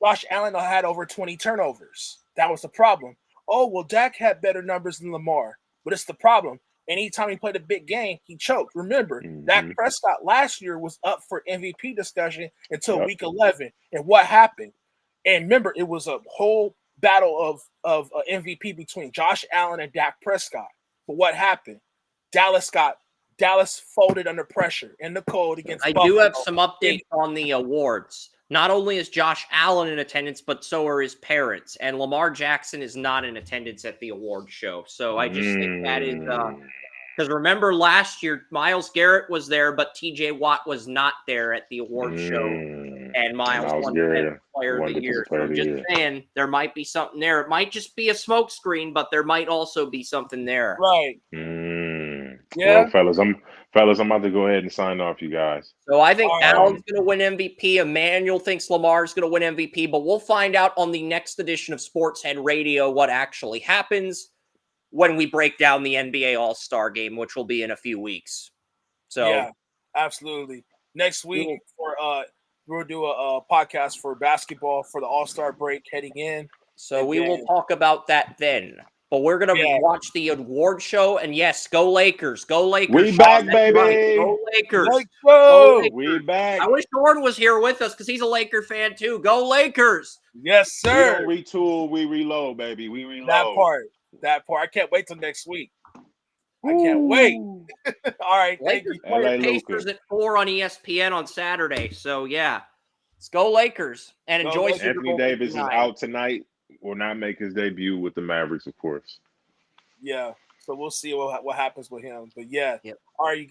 Speaker 3: Josh Allen had over 20 turnovers. That was the problem. Oh, well, Dak had better numbers than Lamar, but it's the problem. Anytime he played a big game, he choked. Remember, Dak Prescott last year was up for MVP discussion until week 11. And what happened? And remember, it was a whole battle of MVP between Josh Allen and Dak Prescott. But what happened? Dallas folded under pressure in the cold against
Speaker 2: I
Speaker 3: Buffalo.
Speaker 2: do have some updates on the awards. Not only is Josh Allen in attendance, but so are his parents. And Lamar Jackson is not in attendance at the award show. So I just think that is because remember last year, Myles Garrett was there, but TJ Watt was not there at the award show. And Myles won Defensive Player of the Year. So I'm just saying there might be something there. It might just be a smokescreen, but there might also be something there.
Speaker 3: Right.
Speaker 4: Yeah. Well, fellas, I'm about to go ahead and sign off, you guys.
Speaker 2: So I think Allen's going to win MVP. Emmanuel thinks Lamar's going to win MVP, but we'll find out on the next edition of Sports Head Radio what actually happens when we break down the NBA All-Star Game, which will be in a few weeks. So
Speaker 3: yeah, absolutely. Next week we'll do a podcast for basketball for the All-Star break heading in.
Speaker 2: So we will talk about that then. But we're going to watch the award show. And yes, go Lakers. Go Lakers.
Speaker 4: We back, baby.
Speaker 2: Right. Go Lakers.
Speaker 3: Go Lakers.
Speaker 4: We back.
Speaker 2: I wish Jordan was here with us because he's a Laker fan too. Go Lakers.
Speaker 3: Yes, sir.
Speaker 4: We don't retool, we reload, baby. We reload.
Speaker 3: That part. I can't wait till next week. I can't wait. All right. Thank you.
Speaker 2: Pacers at 4 on ESPN on Saturday. So, yeah. Let's go Lakers. And enjoy Super Bowl
Speaker 4: Anthony Davis is out tonight. Will not make his debut with the Mavericks, of course.
Speaker 3: Yeah. So we'll see what happens with him. But, yeah. All right, you guys.